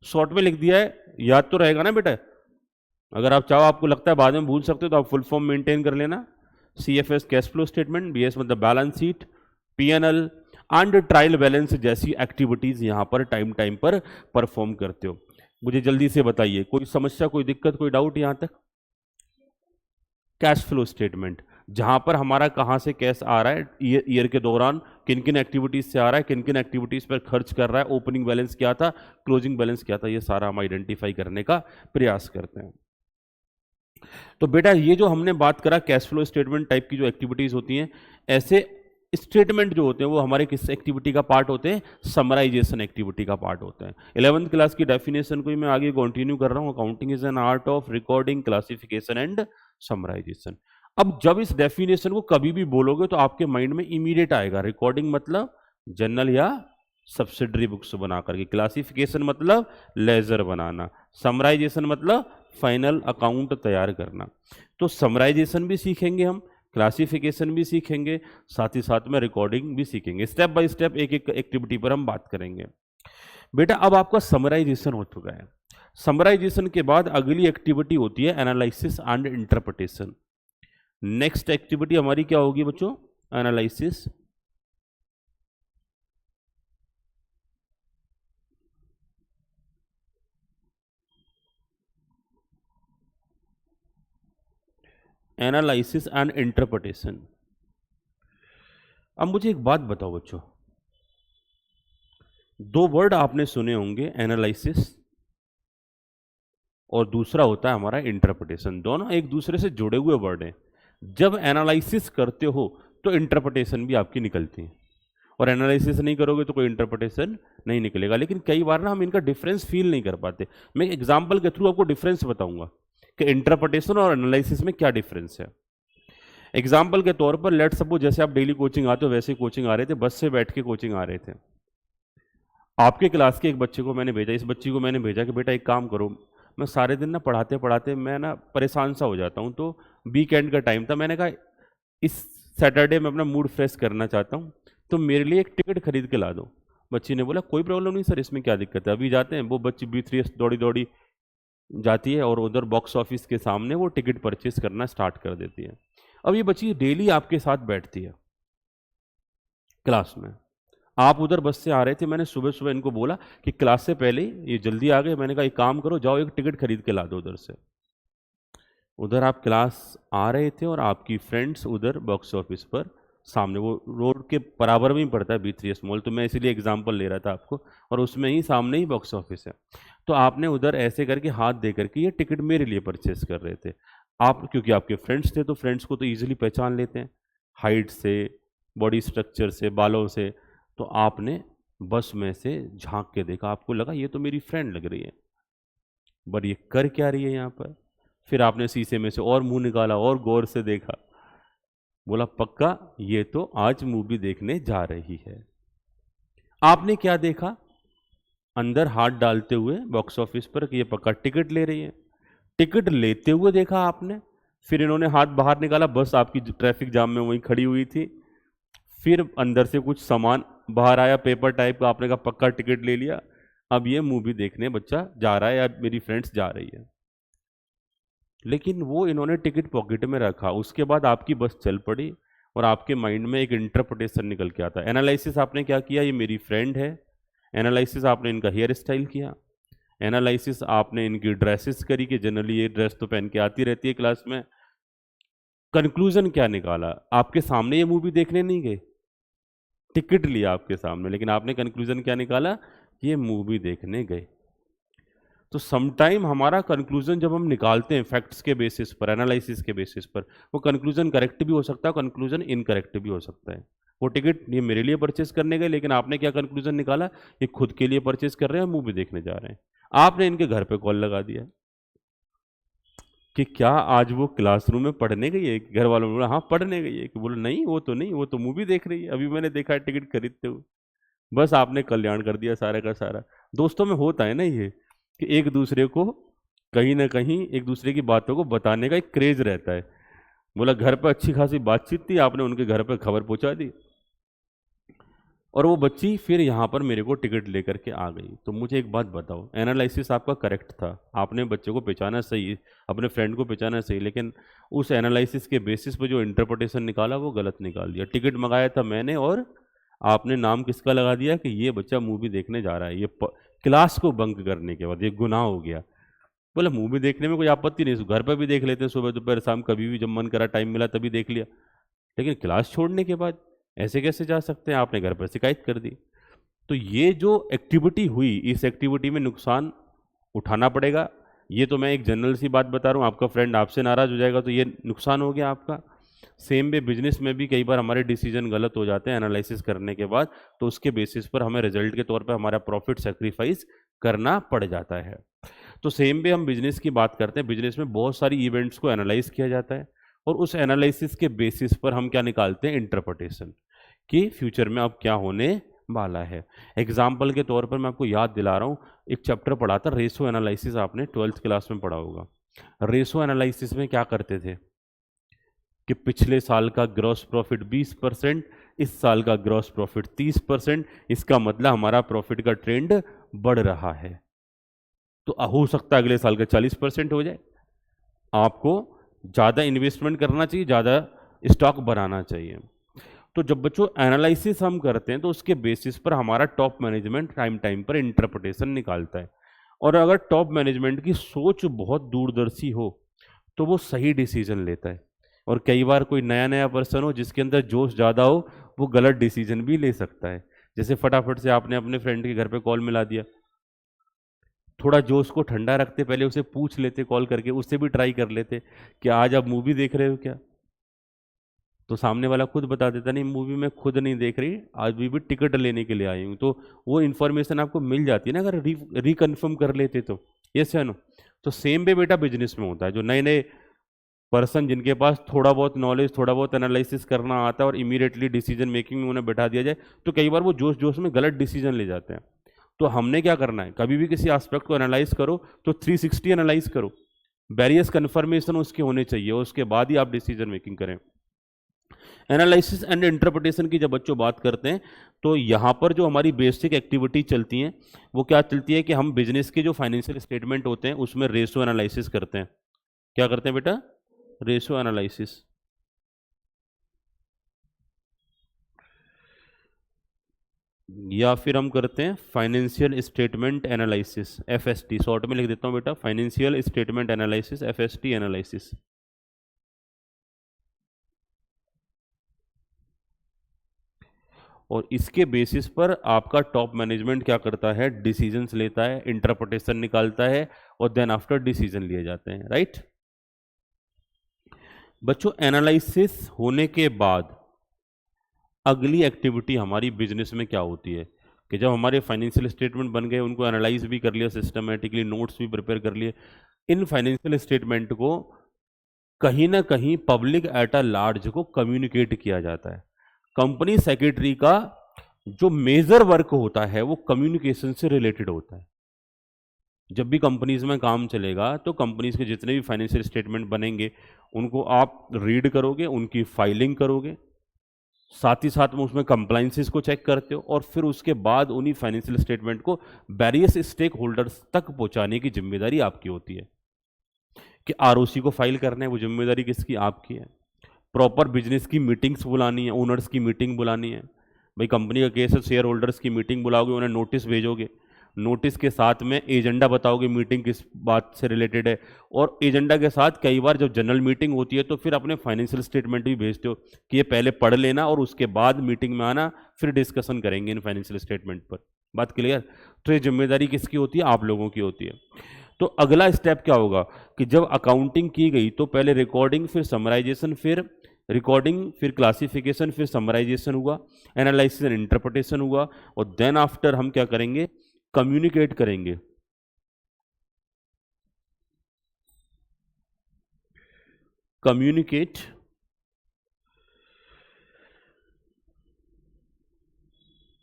Speaker 1: शॉर्ट में लिख दिया है, याद तो रहेगा ना बेटा? अगर आप चाहो, आपको लगता है बाद में भूल सकते हो, तो आप फुल फॉर्म मेंटेन कर लेना। CFS cash flow statement, BS मतलब balance sheet, PNL and trial balance जैसी एक्टिविटीज यहां पर टाइम टाइम पर परफॉर्म करते हो। मुझे जल्दी से बताइए, कोई समस्या, कोई दिक्कत, कोई डाउट यहां तक? कैश फ्लो स्टेटमेंट, जहां पर हमारा कहां से कैश आ रहा है ईयर के दौरान, किन किन एक्टिविटीज से आ रहा है, किन किन एक्टिविटीज पर खर्च कर रहा है, ओपनिंग बैलेंस क्या था, क्लोजिंग बैलेंस क्या था, ये सारा हम आइडेंटिफाई करने का प्रयास करते हैं। तो बेटा ये जो हमने बात करा कैश फ्लो स्टेटमेंट टाइप की जो एक्टिविटीज होती हैं, ऐसे स्टेटमेंट जो होते हैं वो हमारे किस एक्टिविटी का पार्ट होते हैं? समराइजेशन एक्टिविटी का पार्ट होते हैं। 11th क्लास की डेफिनेशन को ही मैं आगे कंटिन्यू कर रहा हूँ। Accounting is an art of recording, classification and summarisation. अब जब इस डेफिनेशन को कभी भी बोलोगे तो आपके माइंड में इमीडिएट आएगा, रिकॉर्डिंग मतलब जर्नल या सब्सिडरी बुक्स बना करके, क्लासिफिकेशन मतलब लेजर बनाना, समराइजेशन मतलब फाइनल अकाउंट तैयार करना। तो समराइजेशन भी सीखेंगे हम, क्लासिफिकेशन भी सीखेंगे, साथ ही साथ में रिकॉर्डिंग भी सीखेंगे। स्टेप बाय स्टेप एक एक एक्टिविटी पर हम बात करेंगे। बेटा अब आपका समराइजेशन हो चुका है। समराइजेशन के बाद अगली एक्टिविटी होती है analysis and interpretation. Next activity हमारी क्या होगी बच्चों? Analysis analysis and interpretation. अब मुझे एक बात बताओ बच्चों, दो वर्ड आपने सुने होंगे, एनालिसिस और दूसरा होता है हमारा इंटरप्रिटेशन। दोनों एक दूसरे से जुड़े हुए वर्ड हैं। जब एनालिसिस करते हो तो इंटरप्रिटेशन भी आपकी निकलती है, और एनालिसिस नहीं करोगे तो कोई इंटरप्रिटेशन नहीं निकलेगा। लेकिन कई बार ना हम इनका डिफरेंस फील नहीं कर पाते। मैं एग्जाम्पल के थ्रू आपको डिफरेंस बताऊंगा कि इंटरप्रिटेशन और एनालिसिस में क्या डिफरेंस है। एग्जाम्पल के तौर पर लेट सपोज जैसे आप डेली कोचिंग आते हो वैसे कोचिंग आ रहे थे, बस से बैठ के कोचिंग आ रहे थे। आपके क्लास के एक बच्चे को मैंने भेजा, इस बच्ची को मैंने भेजा कि बेटा एक काम करो, मैं सारे दिन ना पढ़ाते पढ़ाते मैं ना परेशान सा हो जाता हूँ, तो वीकेंड का टाइम था, मैंने कहा इस सैटरडे में अपना मूड फ्रेश करना चाहता हूँ, तो मेरे लिए एक टिकट खरीद के ला दो। बच्ची ने बोला कोई प्रॉब्लम नहीं सर, इसमें क्या दिक्कत है, अभी जाते हैं। वो बच्ची B3S दौड़ी दौड़ी जाती है और उधर बॉक्स ऑफिस के सामने वो टिकट परचेज करना स्टार्ट कर देती है। अब ये बच्ची डेली आपके साथ बैठती है क्लास में। आप उधर बस से आ रहे थे, मैंने सुबह सुबह इनको बोला कि क्लास से पहले ये जल्दी आ गए, मैंने कहा एक काम करो, जाओ एक टिकट खरीद के ला दो उधर से। उधर आप क्लास आ रहे थे और आपकी फ्रेंड्स उधर बॉक्स ऑफिस पर सामने, वो रोड के बराबर में ही पड़ता है B3S मॉल, तो मैं इसीलिए एग्जांपल ले रहा था आपको, और उसमें ही सामने ही बॉक्स ऑफिस है। तो आपने उधर ऐसे करके हाथ दे करके ये टिकट मेरे लिए परचेस कर रहे थे। आप क्योंकि आपके फ्रेंड्स थे तो फ्रेंड्स को तो ईजिली पहचान लेते हैं, हाइट से, बॉडी स्ट्रक्चर से, बालों से। तो आपने बस में से झांक के देखा, आपको लगा ये तो मेरी फ्रेंड लग रही है, पर ये कर क्या रही है यहाँ पर। फिर आपने शीशे में से और मुंह निकाला और गौर से देखा, बोला पक्का ये तो आज मूवी देखने जा रही है। आपने क्या देखा? अंदर हाथ डालते हुए बॉक्स ऑफिस पर कि ये पक्का टिकट ले रही है। टिकट लेते हुए देखा आपने, फिर इन्होंने हाथ बाहर निकाला, बस आपकी ट्रैफिक जाम में वहीं खड़ी हुई थी। फिर अंदर से कुछ सामान बाहर आया पेपर टाइप का, आपने कहा पक्का टिकट ले लिया, अब ये मूवी देखने बच्चा जा रहा है या मेरी फ्रेंड्स जा रही है। लेकिन वो इन्होंने टिकट पॉकेट में रखा, उसके बाद आपकी बस चल पड़ी और आपके माइंड में एक इंटरप्रिटेशन निकल के आता है। एनालिसिस आपने क्या किया, ये मेरी फ्रेंड है। एनालिसिस आपने इनका हेयर स्टाइल किया। एनालिसिस आपने इनकी ड्रेसेस करी कि जनरली ये ड्रेस तो पहन के आती रहती है क्लास में। कंक्लूजन क्या निकाला? आपके सामने ये मूवी देखने नहीं गए, टिकट लिया आपके सामने, लेकिन आपने कंक्लूजन क्या निकाला? ये मूवी देखने गए। तो समटाइम हमारा कंक्लूजन जब हम निकालते हैं फैक्ट्स के बेसिस पर, एनालिसिस के बेसिस पर, वो कंक्लूजन करेक्ट भी हो सकता है, कंक्लूजन इनकरेक्ट भी हो सकता है। वो टिकट ये मेरे लिए परचेस करने गए, लेकिन आपने क्या कंक्लूजन निकाला? ये खुद के लिए परचेस कर रहे हैं, मूवी देखने जा रहे हैं। आपने इनके घर पे कॉल लगा दिया कि क्या आज वो क्लासरूम में पढ़ने गई है? घर वालों ने बोला हाँ पढ़ने गई है, कि बोला नहीं वो तो नहीं, वो तो मूवी देख रही है, अभी मैंने देखा है टिकट खरीदते हुए। बस आपने कल्याण कर दिया सारे का सारा। दोस्तों में होता है ना ये कि एक दूसरे को कहीं ना कहीं एक दूसरे की बातों को बताने का एक क्रेज रहता है। बोला घर पर अच्छी खासी बातचीत थी, आपने उनके घर पर खबर पहुंचा दी। और वो बच्ची फिर यहाँ पर मेरे को टिकट लेकर के आ गई। तो मुझे एक बात बताओ, एनालिसिस आपका करेक्ट था, आपने बच्चे को पहचाना सही, अपने फ्रेंड को पहचाना सही, लेकिन उस एनालिसिस के बेसिस पे जो इंटरप्रिटेशन निकाला वो गलत निकाल दिया। टिकट मंगाया था मैंने और आपने नाम किसका लगा दिया कि ये बच्चा मूवी देखने जा रहा है, ये क्लास को बंक करने के बाद ये गुनाह हो गया। बोला मूवी देखने में कोई आपत्ति नहीं, घर पर भी देख लेते हैं, सुबह दोपहर शाम कभी भी जब मन करा टाइम मिला तभी देख लिया, लेकिन क्लास छोड़ने के बाद ऐसे कैसे जा सकते हैं? आपने घर पर शिकायत कर दी। तो ये जो एक्टिविटी हुई, इस एक्टिविटी में नुकसान उठाना पड़ेगा। ये तो मैं एक जनरल सी बात बता रहा हूँ, आपका फ्रेंड आपसे नाराज हो जाएगा तो ये नुकसान हो गया आपका। सेम वे बिजनेस में भी कई बार हमारे डिसीजन गलत हो जाते हैं एनालिसिस करने के बाद, तो उसके बेसिस पर हमें रिजल्ट के तौर पर हमारा प्रॉफिट सेक्रीफाइस करना पड़ जाता है। तो सेम वे हम बिजनेस की बात करते हैं, बिजनेस में बहुत सारी इवेंट्स को एनालाइज किया जाता है और उस एनालिसिस के बेसिस पर हम क्या निकालते हैं? इंटरप्रिटेशन, कि फ्यूचर में अब क्या होने वाला है। एग्जाम्पल के तौर पर मैं आपको याद दिला रहा हूँ, एक चैप्टर पढ़ा था रेशो एनालिसिस, आपने 12th क्लास में पढ़ा होगा। रेशो एनालिसिस में क्या करते थे कि पिछले साल का ग्रॉस प्रॉफिट 20%, इस साल का ग्रॉस प्रॉफिट 30%, इसका मतलब हमारा प्रॉफिट का ट्रेंड बढ़ रहा है, तो हो सकता है अगले साल का 40% हो जाए। आपको ज़्यादा इन्वेस्टमेंट करना चाहिए, ज़्यादा स्टॉक बनाना चाहिए। तो जब बच्चों एनालिसिस हम करते हैं तो उसके बेसिस पर हमारा टॉप मैनेजमेंट टाइम टाइम पर इंटरप्रिटेशन निकालता है, और अगर टॉप मैनेजमेंट की सोच बहुत दूरदर्शी हो तो वो सही डिसीजन लेता है। और कई बार कोई नया नया पर्सन हो जिसके अंदर जोश ज़्यादा हो, वो गलत डिसीजन भी ले सकता है। जैसे फटाफट से आपने अपने फ्रेंड के घर पे कॉल मिला दिया, थोड़ा जोश को ठंडा रखते, पहले उसे पूछ लेते कॉल करके, उससे भी ट्राई कर लेते कि आज आप मूवी देख रहे हो क्या, तो सामने वाला खुद बता देता नहीं मूवी में खुद नहीं देख रही, आज भी टिकट लेने के लिए आई हूँ, तो वो इन्फॉर्मेशन आपको मिल जाती है ना अगर रिकन्फर्म कर लेते तो। यस या नो? तो सेम वे बेटा बिजनेस में होता है, जो नए नए पर्सन जिनके पास थोड़ा बहुत नॉलेज, थोड़ा बहुत एनालिसिस करना आता है और इमीडिएटली डिसीजन मेकिंग में उन्हें बैठा दिया जाए, तो कई बार वो जोश जोश में गलत डिसीजन ले जाते हैं। तो हमने क्या करना है, कभी भी किसी एस्पेक्ट को एनालाइज करो तो 360 एनालाइज करो, वेरियस कन्फर्मेशन उसके होने चाहिए, उसके बाद ही आप डिसीजन मेकिंग करें। एनालिसिस एंड इंटरप्रिटेशन की जब बच्चों बात करते हैं तो यहाँ पर जो हमारी बेसिक एक्टिविटी चलती हैं वो क्या चलती है कि हम बिजनेस के जो फाइनेंशियल स्टेटमेंट होते हैं उसमें रेशो एनालिसिस करते हैं। क्या करते हैं बेटा? Ratio analysis. या फिर हम करते हैं financial statement analysis, FST, short में लिख देता हूँ बेटा, financial statement analysis, FST analysis. और इसके बेसिस पर आपका टॉप मैनेजमेंट क्या करता है? डिसीजंस लेता है, इंटरप्रिटेशन निकालता है और देन आफ्टर डिसीजन लिए जाते हैं, राइट? बच्चों एनालिसिस होने के बाद अगली एक्टिविटी हमारी बिजनेस में क्या होती है कि जब हमारे फाइनेंशियल स्टेटमेंट बन गए, उनको एनालाइज भी कर लिया सिस्टमेटिकली, नोट्स भी प्रिपेयर कर लिए, इन फाइनेंशियल स्टेटमेंट को कहीं ना कहीं पब्लिक एट अ लार्ज को कम्युनिकेट किया जाता है। कंपनी सेक्रेटरी का जो मेजर वर्क होता है वो कम्युनिकेशन से रिलेटेड होता है। जब भी कंपनीज में काम चलेगा तो कंपनीज के जितने भी फाइनेंशियल स्टेटमेंट बनेंगे उनको आप रीड करोगे, उनकी फाइलिंग करोगे, साथ ही साथ में उसमें कंप्लाइंसेस को चेक करते हो, और फिर उसके बाद उन्हीं फाइनेंशियल स्टेटमेंट को वेरियस स्टेक होल्डर्स तक पहुंचाने की जिम्मेदारी आपकी होती है। कि आरओसी को फाइल करना है, वो जिम्मेदारी किसकी? आपकी है। प्रॉपर बिजनेस की मीटिंग्स बुलानी है, ओनर्स की मीटिंग बुलानी है, भाई कंपनी का केस है, शेयर होल्डर्स की मीटिंग बुलाओगे, उन्हें नोटिस भेजोगे, नोटिस के साथ में एजेंडा बताओगे मीटिंग किस बात से रिलेटेड है, और एजेंडा के साथ कई बार जब जनरल मीटिंग होती है तो फिर अपने फाइनेंशियल स्टेटमेंट भी भेजते हो कि ये पहले पढ़ लेना और उसके बाद मीटिंग में आना, फिर डिस्कशन करेंगे इन फाइनेंशियल स्टेटमेंट पर। बात क्लियर? तो ये जिम्मेदारी किसकी होती है? आप लोगों की होती है। तो अगला स्टेप क्या होगा कि जब अकाउंटिंग की गई तो पहले रिकॉर्डिंग, फिर समराइजेशन, फिर रिकॉर्डिंग, फिर क्लासिफिकेशन, फिर समराइजेशन हुआ, एनालिसिस एंड इंटरप्रिटेशन हुआ, और देन आफ्टर हम क्या करेंगे? कम्युनिकेट करेंगे। कम्युनिकेट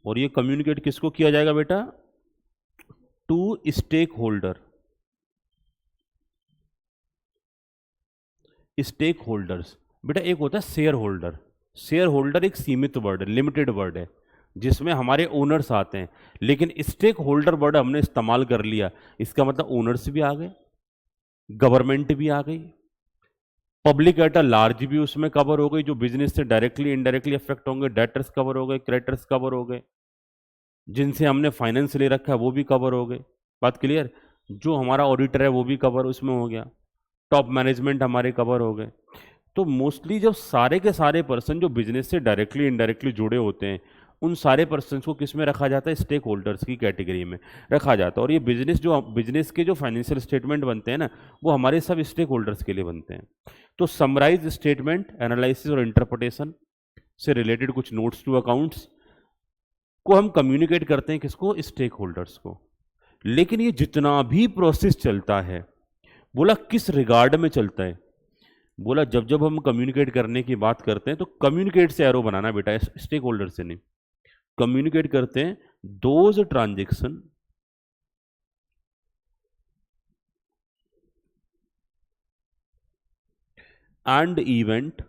Speaker 1: और ये कम्युनिकेट किसको किया जाएगा बेटा? To stakeholder. Stakeholders बेटा, एक होता है शेयर होल्डर। शेयर होल्डर एक सीमित वर्ड है, लिमिटेड वर्ड है, जिसमें हमारे ओनर्स आते हैं, लेकिन स्टेक होल्डर वर्ड हमने इस्तेमाल कर लिया, इसका मतलब ओनर्स भी आ गए, गवर्नमेंट भी आ गई, पब्लिक एट अ लार्ज भी उसमें कवर हो गई, जो बिजनेस से डायरेक्टली इनडायरेक्टली अफेक्ट होंगे, डेटर्स कवर हो गए, क्रेडिटर्स कवर हो गए, जिनसे हमने फाइनेंस ले रखा है वो भी कवर हो गए। बात क्लियर? जो हमारा ऑडिटर है वो भी कवर उसमें हो गया, टॉप मैनेजमेंट हमारे कवर हो गए। तो मोस्टली जब सारे के सारे पर्सन जो बिजनेस से डायरेक्टली इनडायरेक्टली जुड़े होते हैं, उन सारे पर्सन को किस में रखा जाता है? स्टेक होल्डर्स की कैटेगरी में रखा जाता है। और ये बिजनेस के जो फाइनेंशियल स्टेटमेंट बनते हैं ना, वो हमारे सब स्टेक होल्डर्स के लिए बनते हैं। तो समराइज स्टेटमेंट, एनालिसिस और इंटरप्रिटेशन से रिलेटेड कुछ नोट्स टू अकाउंट्स को हम कम्युनिकेट करते हैं किसको? स्टेक होल्डर्स को। लेकिन ये जितना भी प्रोसेस चलता है, बोला किस रिगार्ड में चलता है? बोला जब जब हम कम्युनिकेट करने की बात करते हैं तो कम्युनिकेट से एरो बनाना बेटा, स्टेक होल्डर से नहीं। कम्युनिकेट करते हैं those transaction and event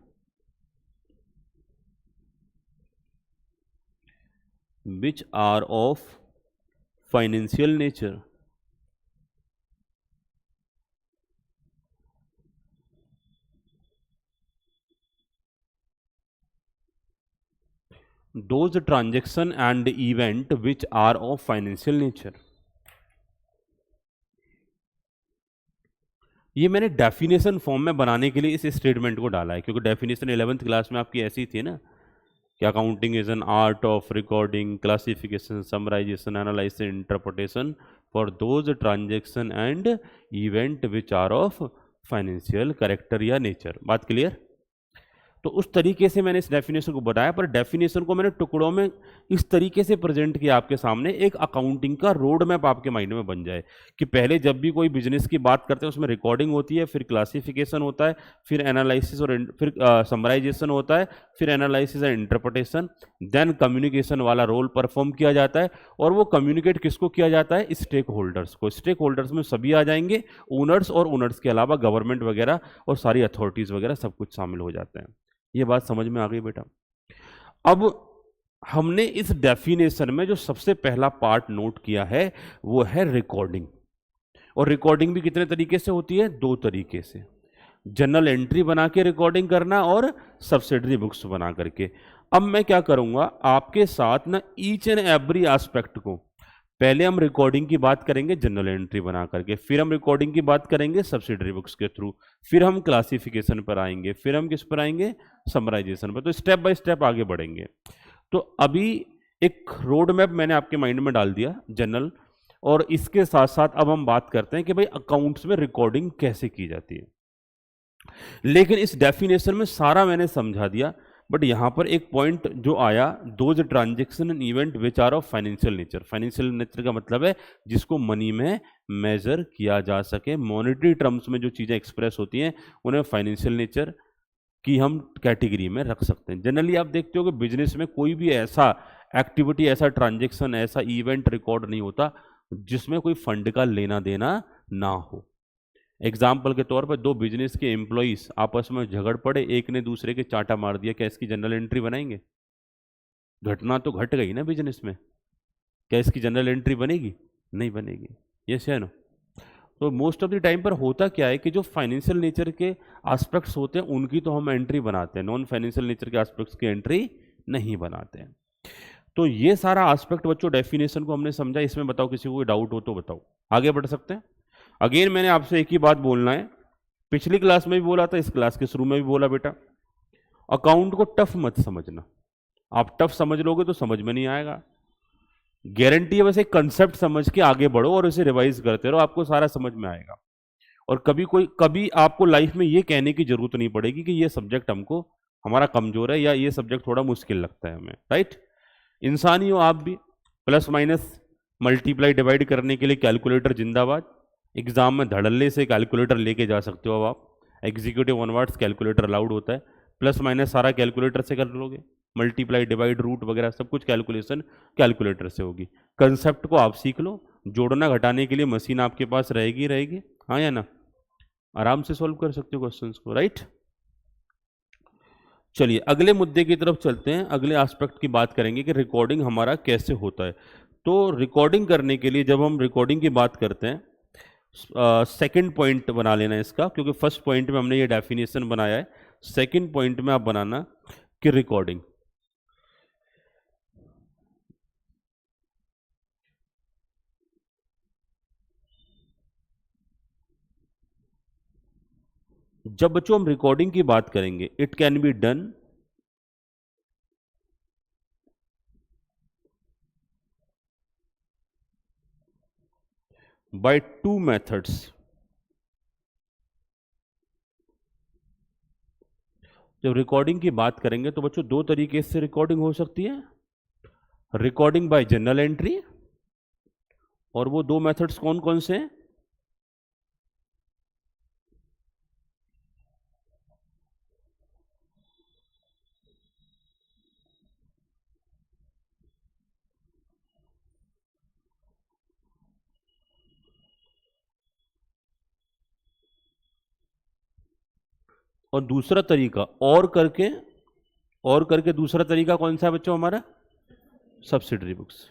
Speaker 1: which are of financial nature, those transaction and event which are of financial nature। ये मैंने डेफिनेशन फॉर्म में बनाने के लिए इस स्टेटमेंट को डाला है, क्योंकि डेफिनेशन 11th क्लास में आपकी ऐसी थी ना कि accounting is an art of recording, classification, summarisation, analysis, interpretation for those transaction and event which are of financial character या नेचर। बात क्लियर? तो उस तरीके से मैंने इस डेफिनेशन को बताया, पर डेफिनेशन को मैंने टुकड़ों में इस तरीके से प्रेजेंट किया आपके सामने, एक अकाउंटिंग का रोड मैप आपके माइंड में बन जाए कि पहले जब भी कोई बिजनेस की बात करते हैं उसमें रिकॉर्डिंग होती है, फिर क्लासिफिकेशन होता है, फिर एनालिसिस और फिर समराइजेशन होता है, फिर analysis and interpretation, then communication वाला रोल परफॉर्म किया जाता है। और वो कम्युनिकेट किसको किया जाता है? स्टेक होल्डर्स को। स्टेक होल्डर्स में सभी आ जाएंगे, ओनर्स और ओनर्स के अलावा गवर्नमेंट वगैरह और सारी अथॉरिटीज वगैरह सब कुछ शामिल हो जाते हैं। ये बात समझ में आ गई बेटा? अब हमने इस डेफिनेशन में जो सबसे पहला पार्ट नोट किया है वो है रिकॉर्डिंग। और रिकॉर्डिंग भी कितने तरीके से होती है? 2 तरीके से, जर्नल एंट्री बना के रिकॉर्डिंग करना और सब्सिडरी बुक्स बना करके। अब मैं क्या करूंगा आपके साथ ना, ईच एंड एवरी एस्पेक्ट को, पहले हम रिकॉर्डिंग की बात करेंगे जर्नल एंट्री बना करके, फिर हम रिकॉर्डिंग की बात करेंगे सब्सिडरी बुक्स के थ्रू, फिर हम क्लासिफिकेशन पर आएंगे, फिर हम किस पर आएंगे? समराइजेशन पर। तो स्टेप बाय स्टेप आगे बढ़ेंगे। तो अभी एक रोड मैप मैंने आपके माइंड में डाल दिया जनरल, और इसके साथ साथ अब हम बात करते हैं कि भाई अकाउंट्स में रिकॉर्डिंग कैसे की जाती है। लेकिन इस डेफिनेशन में सारा मैंने समझा दिया, बट यहां पर एक पॉइंट जो आया, those transaction and event which are of financial nature. Financial nature का मतलब है जिसको मनी में मेजर किया जा सके, मॉनेटरी टर्म्स में जो चीजें एक्सप्रेस होती हैं उन्हें फाइनेंशियल नेचर की हम कैटेगरी में रख सकते हैं। जनरली आप देखते हो कि बिजनेस में कोई भी ऐसा एक्टिविटी, ऐसा ट्रांजेक्शन, ऐसा इवेंट रिकॉर्ड नहीं होता जिसमें कोई फंड का लेना देना ना हो। एग्जाम्पल के तौर पर 2 बिजनेस के एम्प्लॉइज आपस में झगड़ पड़े, एक ने दूसरे के चांटा मार दिया, क्या इसकी जनरल एंट्री बनाएंगे? घटना तो घट गई ना बिजनेस में, क्या इसकी जनरल एंट्री बनेगी? नहीं बनेगी। यस या नो? तो मोस्ट ऑफ द टाइम पर होता क्या है कि जो फाइनेंशियल नेचर के एस्पेक्ट्स होते हैं उनकी तो हम एंट्री बनाते हैं, नॉन फाइनेंशियल नेचर के एस्पेक्ट्स की एंट्री नहीं बनाते हैं। तो ये सारा एस्पेक्ट बच्चों डेफिनेशन को हमने समझा। इसमें बताओ किसी को कोई डाउट हो तो बताओ, आगे बढ़ सकते हैं। अगेन मैंने आपसे एक ही बात बोलना है, पिछली क्लास में भी बोला था, इस क्लास के शुरू में भी बोला, बेटा अकाउंट को टफ मत समझना। आप टफ समझ लोगे तो समझ में नहीं आएगा। गारंटी है बस एक कंसेप्ट समझ के आगे बढ़ो और उसे रिवाइज करते रहो, आपको सारा समझ में आएगा। और कभी आपको लाइफ में ये कहने की जरूरत नहीं पड़ेगी कि ये सब्जेक्ट हमको हमारा कमजोर है या ये सब्जेक्ट थोड़ा मुश्किल लगता है हमें। राइट? इंसान ही हो आप भी, प्लस माइनस मल्टीप्लाई डिवाइड करने के लिए कैलकुलेटर जिंदाबाद। एग्जाम में धड़ल्ले से कैलकुलेटर लेके जा सकते हो अब आप, एग्जीक्यूटिव ऑनवर्ड्स कैलकुलेटर अलाउड होता है, प्लस माइनस सारा कैलकुलेटर से कर लोगे, मल्टीप्लाई डिवाइड रूट वगैरह सब कुछ कैलकुलेशन कैलकुलेटर से होगी। कंसेप्ट को आप सीख लो, जोड़ना घटाने के लिए मशीन आपके पास रहेगी रहेगी, हाँ या ना? आराम से सॉल्व कर सकते हो क्वेश्चंस को। राइट? चलिए अगले मुद्दे की तरफ चलते हैं, अगले एस्पेक्ट की बात करेंगे कि रिकॉर्डिंग हमारा कैसे होता है। तो रिकॉर्डिंग करने के लिए जब हम रिकॉर्डिंग की बात करते हैं, सेकंड पॉइंट बना लेना इसका, क्योंकि फर्स्ट पॉइंट में हमने ये डेफिनेशन बनाया है, सेकंड पॉइंट में आप बनाना कि रिकॉर्डिंग जब बच्चों हम रिकॉर्डिंग की बात करेंगे, it can be done by two methods. जब रिकॉर्डिंग की बात करेंगे तो बच्चों दो तरीके से रिकॉर्डिंग हो सकती है, रिकॉर्डिंग बाय जर्नल एंट्री, और वो दो मेथड्स कौन कौन से हैं? और दूसरा तरीका और करके दूसरा तरीका कौन सा है बच्चों हमारा? Subsidiary books.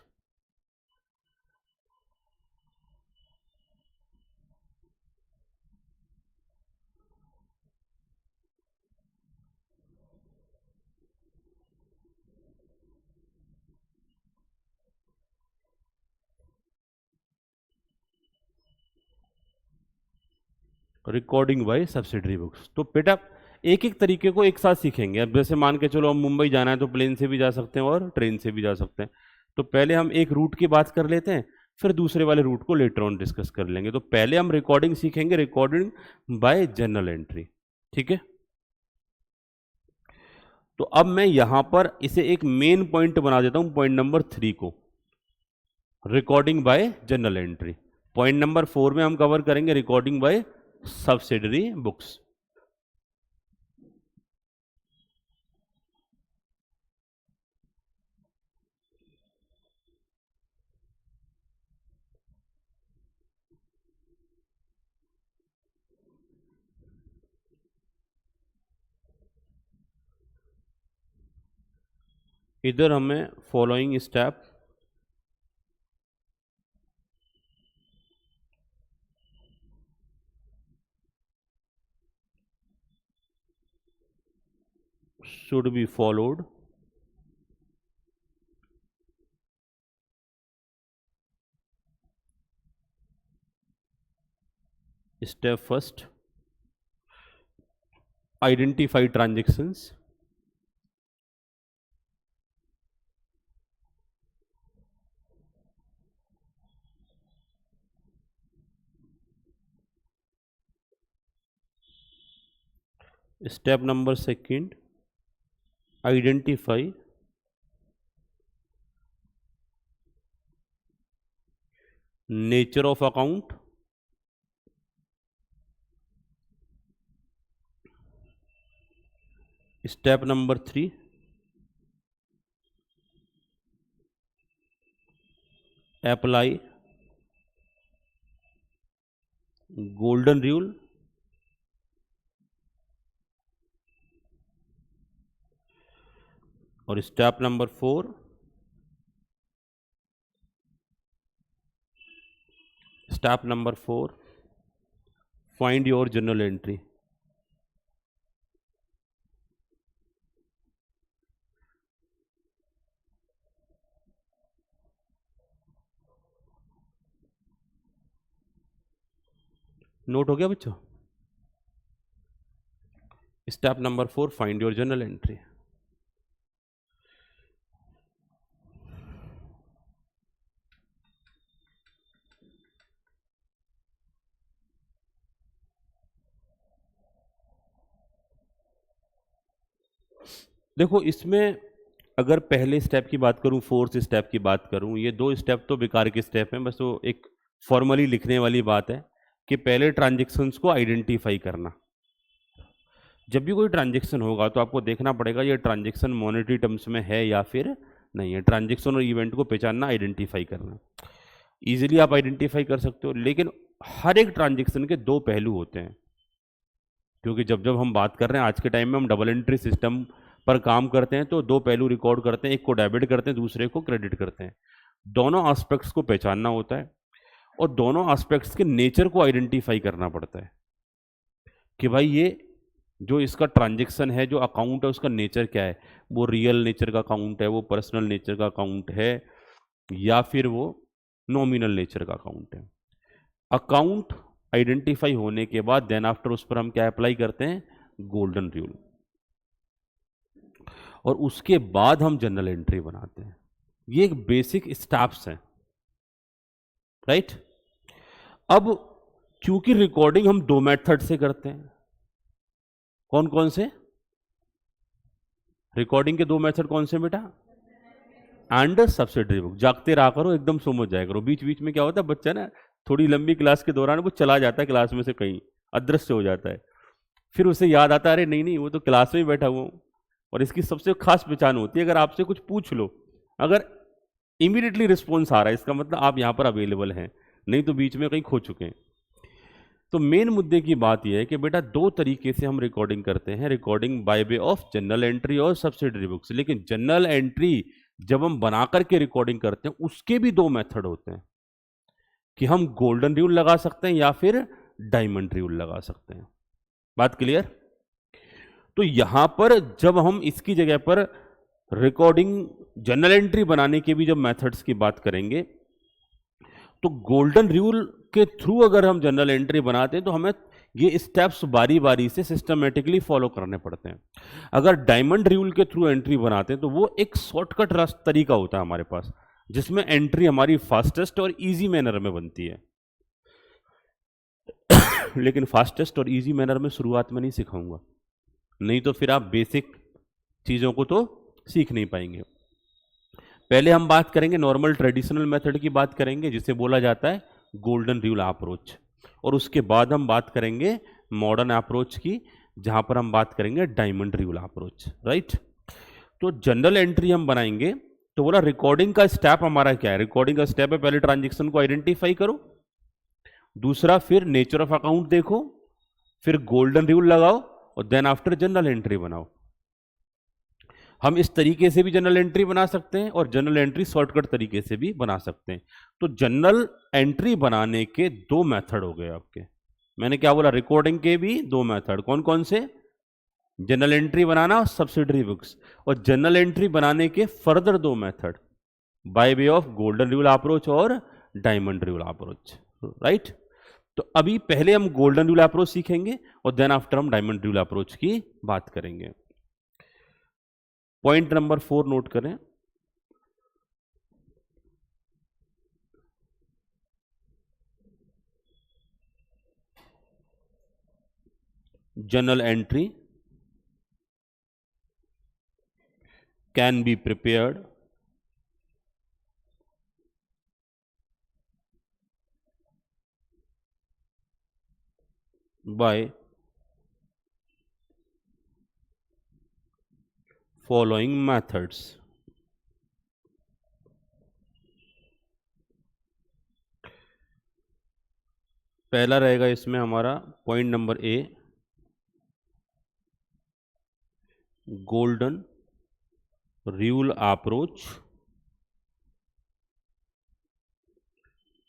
Speaker 1: Recording by subsidiary books. तो बेटा एक एक तरीके को एक साथ सीखेंगे। अब जैसे मान के चलो हम मुंबई जाना है तो प्लेन से भी जा सकते हैं और ट्रेन से भी जा सकते हैं। तो पहले हम एक रूट की बात कर लेते हैं, फिर दूसरे वाले रूट को लेटर ऑन डिस्कस कर लेंगे। तो पहले हम रिकॉर्डिंग सीखेंगे, रिकॉर्डिंग बाय जर्नल एंट्री, ठीक है। तो अब मैं यहां पर इसे एक मेन पॉइंट बना देता हूं, पॉइंट नंबर 3 को, recording by journal entry. Point number 4 में हम कवर करेंगे रिकॉर्डिंग बाय सब्सिडरी बुक्स। इधर हमें following step should be followed step first, identify transactions, step number second, identify nature of account, step number 3, apply golden rule, और step number 4, find your journal entry. Note हो गया बच्चों? Step number 4, find your journal entry. देखो इसमें अगर पहले step की बात करूं, फोर्थ स्टेप की बात करूं, ये दो स्टेप तो बेकार के स्टेप हैं, बस वो एक फॉर्मली लिखने वाली बात है कि पहले ट्रांजेक्शन्स को आइडेंटिफाई करना। जब भी कोई ट्रांजेक्शन होगा तो आपको देखना पड़ेगा ये ट्रांजेक्शन मॉनेटरी टर्म्स में है या फिर नहीं है। ट्रांजेक्शन और इवेंट को पहचानना, आइडेंटिफाई करना, ईजिली आप आइडेंटिफाई कर सकते हो। लेकिन हर एक ट्रांजेक्शन के दो पहलू होते हैं, क्योंकि जब जब हम बात कर रहे हैं आज के टाइम में, हम डबल एंट्री सिस्टम पर काम करते हैं तो दो पहलू रिकॉर्ड करते हैं, एक को डेबिट करते हैं, दूसरे को क्रेडिट करते हैं। दोनों एस्पेक्ट्स को पहचानना होता है और दोनों एस्पेक्ट्स के नेचर को आइडेंटिफाई करना पड़ता है कि भाई ये जो इसका ट्रांजैक्शन है, जो अकाउंट है, उसका नेचर क्या है। वो रियल नेचर का अकाउंट है, वो पर्सनल नेचर का अकाउंट है, या फिर वो नॉमिनल नेचर का अकाउंट है। अकाउंट आइडेंटिफाई होने के बाद देन आफ्टर उस पर हम क्या अप्लाई करते हैं, गोल्डन रूल, और उसके बाद हम जनरल एंट्री बनाते हैं। ये एक बेसिक स्टेप्स हैं, राइट। अब क्योंकि रिकॉर्डिंग हम दो मेथड से करते हैं, कौन कौन से रिकॉर्डिंग के दो मेथड कौन से बेटा, एंड सब्सिडरी बुक। जागते रहा करो, एकदम समझ जाया करो। बीच बीच में क्या होता है, बच्चा ना थोड़ी लंबी क्लास के दौरान वो चला जाता है, क्लास में से कहीं अदृश्य हो जाता है, फिर उसे याद आता है अरे नहीं नहीं वो तो क्लास में ही बैठा हुआ हूँ। और इसकी सबसे खास पहचान होती है, अगर आपसे कुछ पूछ लो, अगर इमीडिएटली रिस्पॉन्स आ रहा है, इसका मतलब आप यहाँ पर अवेलेबल हैं, नहीं तो बीच में कहीं खो चुके हैं। तो मेन मुद्दे की बात यह है कि बेटा दो तरीके से हम रिकॉर्डिंग करते हैं, recording by way of general entry और सब्सिडरी बुक्स। लेकिन जनरल एंट्री जब हम बना करके रिकॉर्डिंग करते हैं, उसके भी दो मेथड होते हैं कि हम गोल्डन रूल लगा सकते हैं या फिर डायमंड रूल लगा सकते हैं। बात क्लियर। तो यहां पर जब हम इसकी जगह पर रिकॉर्डिंग जनरल एंट्री बनाने के भी जब मेथड्स की बात करेंगे, तो गोल्डन रूल के थ्रू अगर हम जनरल एंट्री बनाते हैं तो हमें ये स्टेप्स बारी बारी से सिस्टमेटिकली फॉलो करने पड़ते हैं। अगर डायमंड रूल के थ्रू एंट्री बनाते हैं तो वो एक शॉर्टकट तरीका होता है हमारे पास, जिसमें एंट्री हमारी फास्टेस्ट और इजी मैनर में बनती है। लेकिन फास्टेस्ट और इजी मैनर में शुरुआत में नहीं सिखाऊंगा, नहीं तो फिर आप बेसिक चीज़ों को तो सीख नहीं पाएंगे। पहले हम बात करेंगे नॉर्मल ट्रेडिशनल मेथड की बात करेंगे, जिसे बोला जाता है गोल्डन रूल अप्रोच, और उसके बाद हम बात करेंगे मॉडर्न अप्रोच की, जहां पर हम बात करेंगे डायमंड रूल अप्रोच, राइट। तो जनरल एंट्री हम बनाएंगे तो बोला रिकॉर्डिंग का स्टेप हमारा क्या है। रिकॉर्डिंग का स्टेप है पहले ट्रांजेक्शन को आइडेंटिफाई करो, दूसरा फिर नेचर ऑफ अकाउंट देखो, फिर गोल्डन रूल लगाओ, और देन आफ्टर जनरल एंट्री बनाओ। हम इस तरीके से भी जनरल एंट्री बना सकते हैं और जनरल एंट्री शॉर्टकट तरीके से भी बना सकते हैं। तो जनरल एंट्री बनाने के दो मेथड हो गए आपके। मैंने क्या बोला, रिकॉर्डिंग के भी दो मेथड, कौन कौन से, जनरल एंट्री बनाना और सब्सिडरी बुक्स। और जनरल एंट्री बनाने के फर्दर दो method, by way of golden rule approach और डायमंड रूल अप्रोच, राइट। तो अभी पहले हम गोल्डन रूल अप्रोच सीखेंगे और देन आफ्टर हम डायमंड रूल अप्रोच की बात करेंगे। पॉइंट नंबर 4 नोट करें। General entry can be prepared by following methods। पहला रहेगा इसमें हमारा point number A, golden rule approach,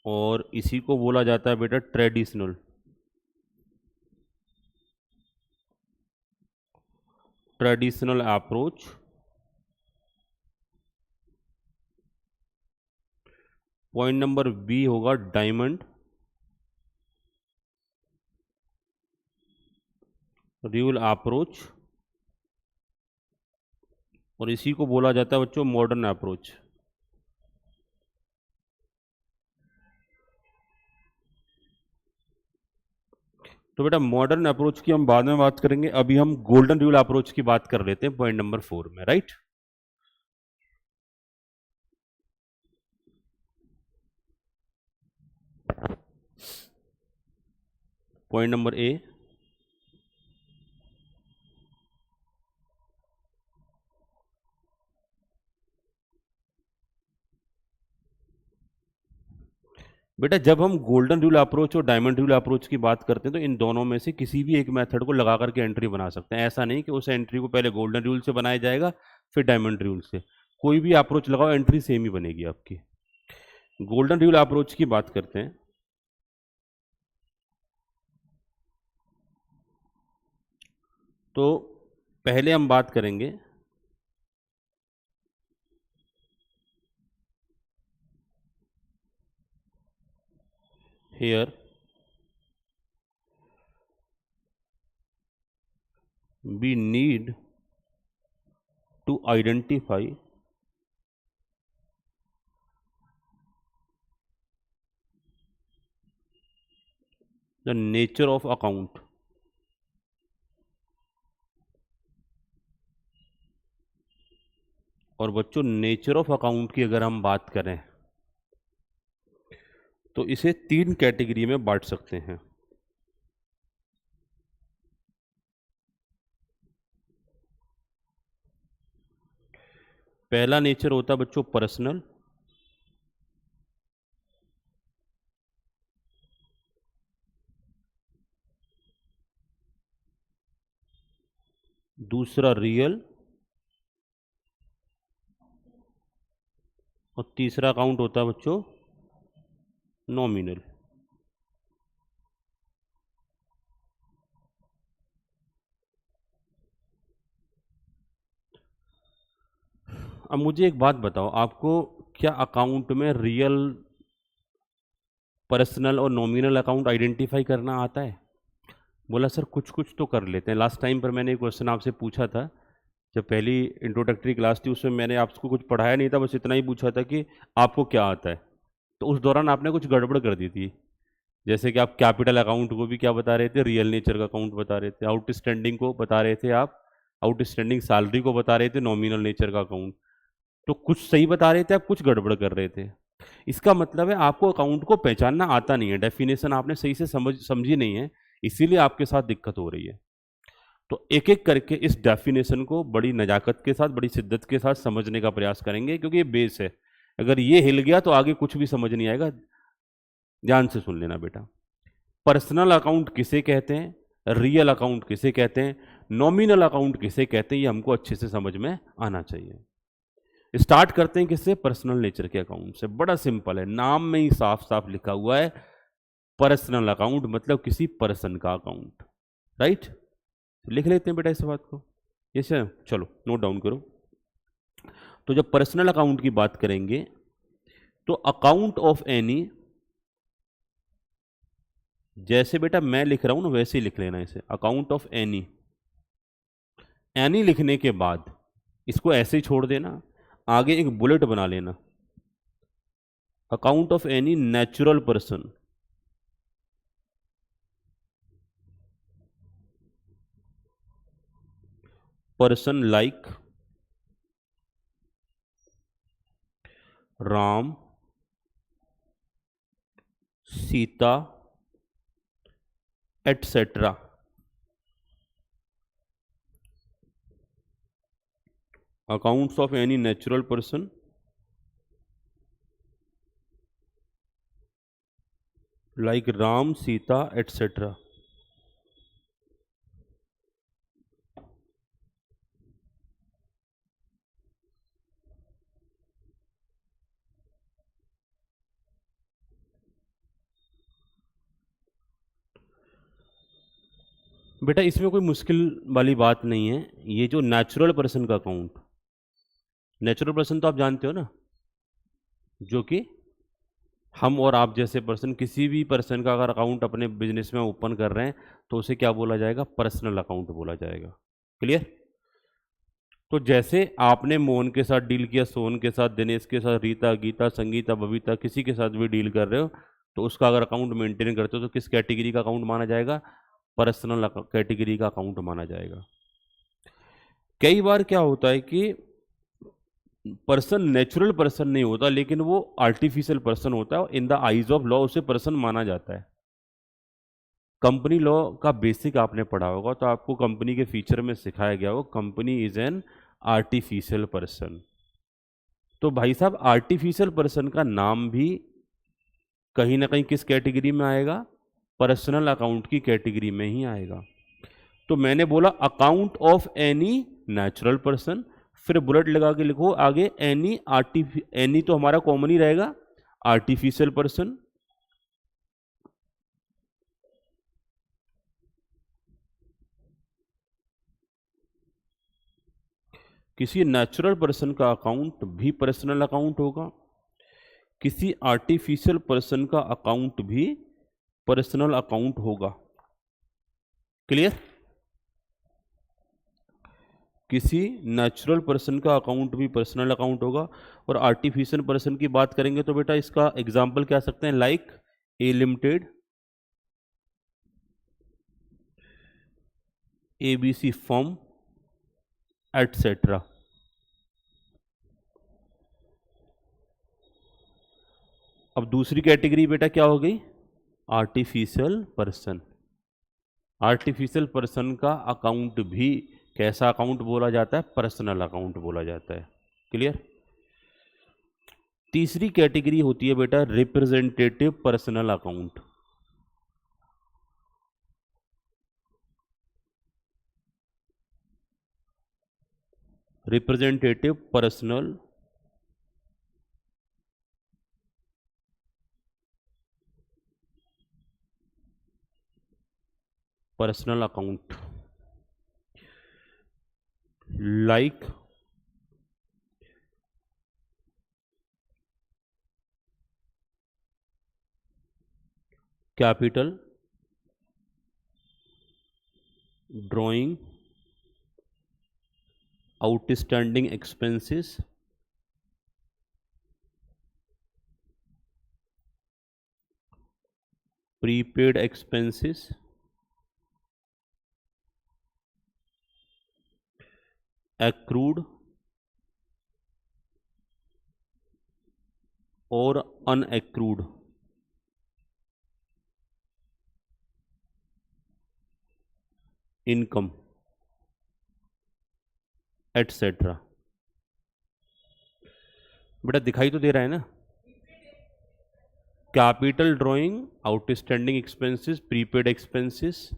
Speaker 1: और इसी को बोला जाता है बेटा traditional approach. Point number B होगा डायमंड रूल अप्रोच, और इसी को बोला जाता है बच्चों मॉडर्न अप्रोच। तो बेटा मॉडर्न अप्रोच की हम बाद में बात करेंगे, अभी हम गोल्डन रूल अप्रोच की बात कर लेते हैं पॉइंट नंबर 4 में, राइट। पॉइंट नंबर ए, बेटा जब हम गोल्डन रूल अप्रोच और डायमंड रूल अप्रोच की बात करते हैं तो इन दोनों में से किसी भी एक मेथड को लगा करके एंट्री बना सकते हैं। ऐसा नहीं कि उस एंट्री को पहले गोल्डन रूल से बनाया जाएगा फिर डायमंड रूल से। कोई भी अप्रोच लगाओ एंट्री सेम ही बनेगी आपकी। गोल्डन रूल अप्रोच की बात करते हैं। तो पहले हम बात करेंगे here we need to identify the nature of account और बच्चों नेचर ऑफ अकाउंट की अगर हम बात करें तो इसे 3 कैटेगरी में बांट सकते हैं। पहला नेचर होता है बच्चों पर्सनल, दूसरा रियल और तीसरा अकाउंट होता है बच्चों नॉमिनल। अब मुझे एक बात बताओ, आपको क्या अकाउंट में रियल, पर्सनल और नॉमिनल अकाउंट आइडेंटिफाई करना आता है? बोला सर कुछ कुछ तो कर लेते हैं। लास्ट टाइम पर मैंने एक क्वेश्चन आपसे पूछा था, जब पहली इंट्रोडक्टरी क्लास थी उसमें मैंने आपको कुछ पढ़ाया नहीं था, बस इतना ही पूछा था कि आपको क्या आता है। तो उस दौरान आपने कुछ गड़बड़ कर दी थी, जैसे कि आप कैपिटल अकाउंट को भी क्या बता रहे थे, रियल नेचर का अकाउंट बता रहे थे, आउटस्टैंडिंग को बता रहे थे आप, आउटस्टैंडिंग सैलरी को बता रहे थे नॉमिनल नेचर का अकाउंट। तो कुछ सही बता रहे थे आप, कुछ गड़बड़ कर रहे थे। इसका मतलब है आपको अकाउंट को पहचानना आता नहीं है, डेफिनेशन आपने सही से समझी नहीं है, इसीलिए आपके साथ दिक्कत हो रही है। तो एक एक करके इस डेफिनेशन को बड़ी नजाकत के साथ, बड़ी शिद्दत के साथ समझने का प्रयास करेंगे, क्योंकि ये बेस है। अगर ये हिल गया तो आगे कुछ भी समझ नहीं आएगा। ध्यान से सुन लेना बेटा, पर्सनल अकाउंट किसे कहते हैं, रियल अकाउंट किसे कहते हैं, नॉमिनल अकाउंट किसे कहते हैं, ये हमको अच्छे से समझ में आना चाहिए। स्टार्ट करते हैं किससे, पर्सनल नेचर के अकाउंट से। बड़ा सिंपल है, नाम में ही साफ साफ लिखा हुआ है पर्सनल अकाउंट मतलब किसी पर्सन का अकाउंट, राइट। लिख लेते हैं बेटा इस बात को, यस सर, चलो नोट डाउन करो। तो जब पर्सनल अकाउंट की बात करेंगे तो अकाउंट ऑफ एनी, जैसे बेटा मैं लिख रहा हूं ना वैसे ही लिख लेना इसे, अकाउंट ऑफ एनी। एनी लिखने के बाद इसको ऐसे ही छोड़ देना, आगे एक बुलेट बना लेना, account of any natural person, person like Ram, Sita, etcetera. Accounts of any natural person like Ram, Sita, etcetera. बेटा इसमें कोई मुश्किल वाली बात नहीं है। ये जो नेचुरल पर्सन का अकाउंट, नेचुरल पर्सन तो आप जानते हो ना, जो कि हम और आप जैसे पर्सन, किसी भी पर्सन का अगर अकाउंट अपने बिजनेस में ओपन कर रहे हैं तो उसे क्या बोला जाएगा, पर्सनल अकाउंट बोला जाएगा। क्लियर। तो जैसे आपने मोहन के साथ डील किया, सोहन के साथ, दिनेश के साथ, रीता, गीता, संगीता, बबीता, किसी के साथ भी डील कर रहे हो तो उसका अगर अकाउंट मेंटेन करते हो तो किस कैटेगरी का अकाउंट माना जाएगा, पर्सनल कैटेगरी का अकाउंट माना जाएगा। कई बार क्या होता है कि पर्सन नेचुरल पर्सन नहीं होता लेकिन वो आर्टिफिशियल पर्सन होता है, in the eyes of law उसे पर्सन माना जाता है। कंपनी लॉ का बेसिक आपने पढ़ा होगा तो आपको कंपनी के फीचर में सिखाया गया हो company is an artificial person. तो भाई साहब आर्टिफिशियल पर्सन का नाम भी कहीं ना कहीं किस कैटेगरी में आएगा, पर्सनल अकाउंट की कैटेगरी में ही आएगा। तो मैंने बोला account of any natural person, फिर बुलेट लगा के लिखो आगे एनी तो हमारा कॉमन ही रहेगा, आर्टिफिशियल पर्सन, किसी नेचुरल पर्सन का अकाउंट भी पर्सनल अकाउंट होगा, किसी आर्टिफिशियल पर्सन का अकाउंट भी पर्सनल अकाउंट होगा। क्लियर? किसी नेचुरल पर्सन का अकाउंट भी पर्सनल अकाउंट होगा। और आर्टिफिशियल पर्सन की बात करेंगे तो बेटा इसका एग्जाम्पल क्या सकते हैं, like a limited, ABC firm, etcetera. अब दूसरी कैटेगरी बेटा क्या हो गई, आर्टिफिशियल पर्सन। आर्टिफिशियल पर्सन का अकाउंट भी कैसा अकाउंट बोला जाता है, पर्सनल अकाउंट बोला जाता है। क्लियर? तीसरी कैटेगरी होती है बेटा representative personal account. Representative personal account, like capital drawing, outstanding expenses, prepaid expenses, accrued और अनएक्रूड। Income etcetera. बेटा दिखाई तो दे रहा है ना, capital drawing, outstanding expenses, prepaid expenses,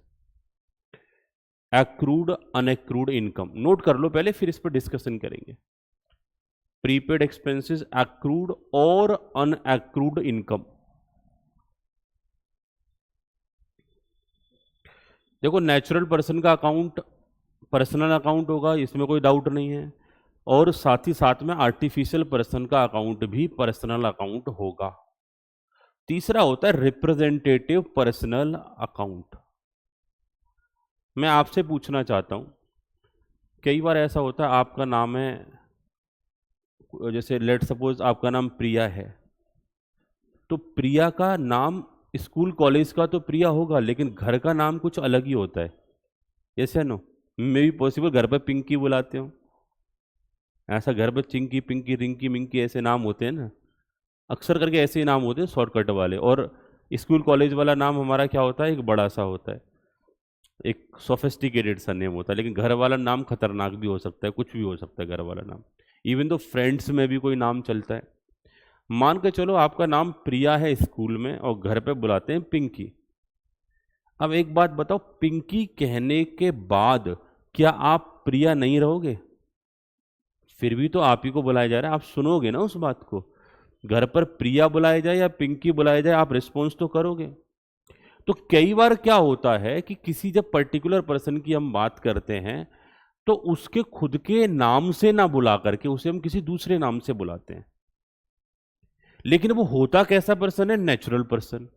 Speaker 1: accrued unaccrued income. Note कर लो पहले, फिर इस पर डिस्कशन करेंगे। प्रीपेड एक्सपेंसेस, एक्रूड और अनएक्रूड इनकम। देखो नेचुरल पर्सन का अकाउंट पर्सनल अकाउंट होगा, इसमें कोई डाउट नहीं है, और साथ ही साथ में आर्टिफिशियल पर्सन का अकाउंट भी पर्सनल अकाउंट होगा। तीसरा होता है रिप्रेजेंटेटिव पर्सनल अकाउंट। मैं आपसे पूछना चाहता हूं, कई बार ऐसा होता है आपका नाम है, जैसे लेट सपोज आपका नाम प्रिया है, तो प्रिया का नाम स्कूल कॉलेज का तो प्रिया होगा, लेकिन घर का नाम कुछ अलग ही होता है। यस या नो? मे भी पॉसिबल घर पर पिंकी बुलाते हो, ऐसा घर पर चिंकी पिंकी रिंकी मिंकी ऐसे नाम होते हैं ना, अक्सर करके ऐसे ही नाम होते हैं शॉर्टकट वाले। और स्कूल कॉलेज वाला नाम हमारा क्या होता है, एक बड़ा सा होता है, एक सोफिस्टिकेटेड सा नेम होता है। लेकिन घर वाला नाम खतरनाक भी हो सकता है, कुछ भी हो सकता है घर वाला नाम। इवन तो फ्रेंड्स में भी कोई नाम चलता है। मान के चलो आपका नाम प्रिया है स्कूल में और घर पे बुलाते हैं पिंकी। अब एक बात बताओ, पिंकी कहने के बाद क्या आप प्रिया नहीं रहोगे? फिर भी तो आप ही को बुलाया जा रहा है, आप सुनोगे ना उस बात को। घर पर प्रिया बुलाया जाए या पिंकी बुलाया जाए, आप रिस्पॉन्स तो करोगे। तो कई बार क्या होता है कि किसी जब पर्टिकुलर पर्सन की हम बात करते हैं तो उसके खुद के नाम से ना बुला करके उसे हम किसी दूसरे नाम से बुलाते हैं। लेकिन वो होता कैसा पर्सन है? Natural person.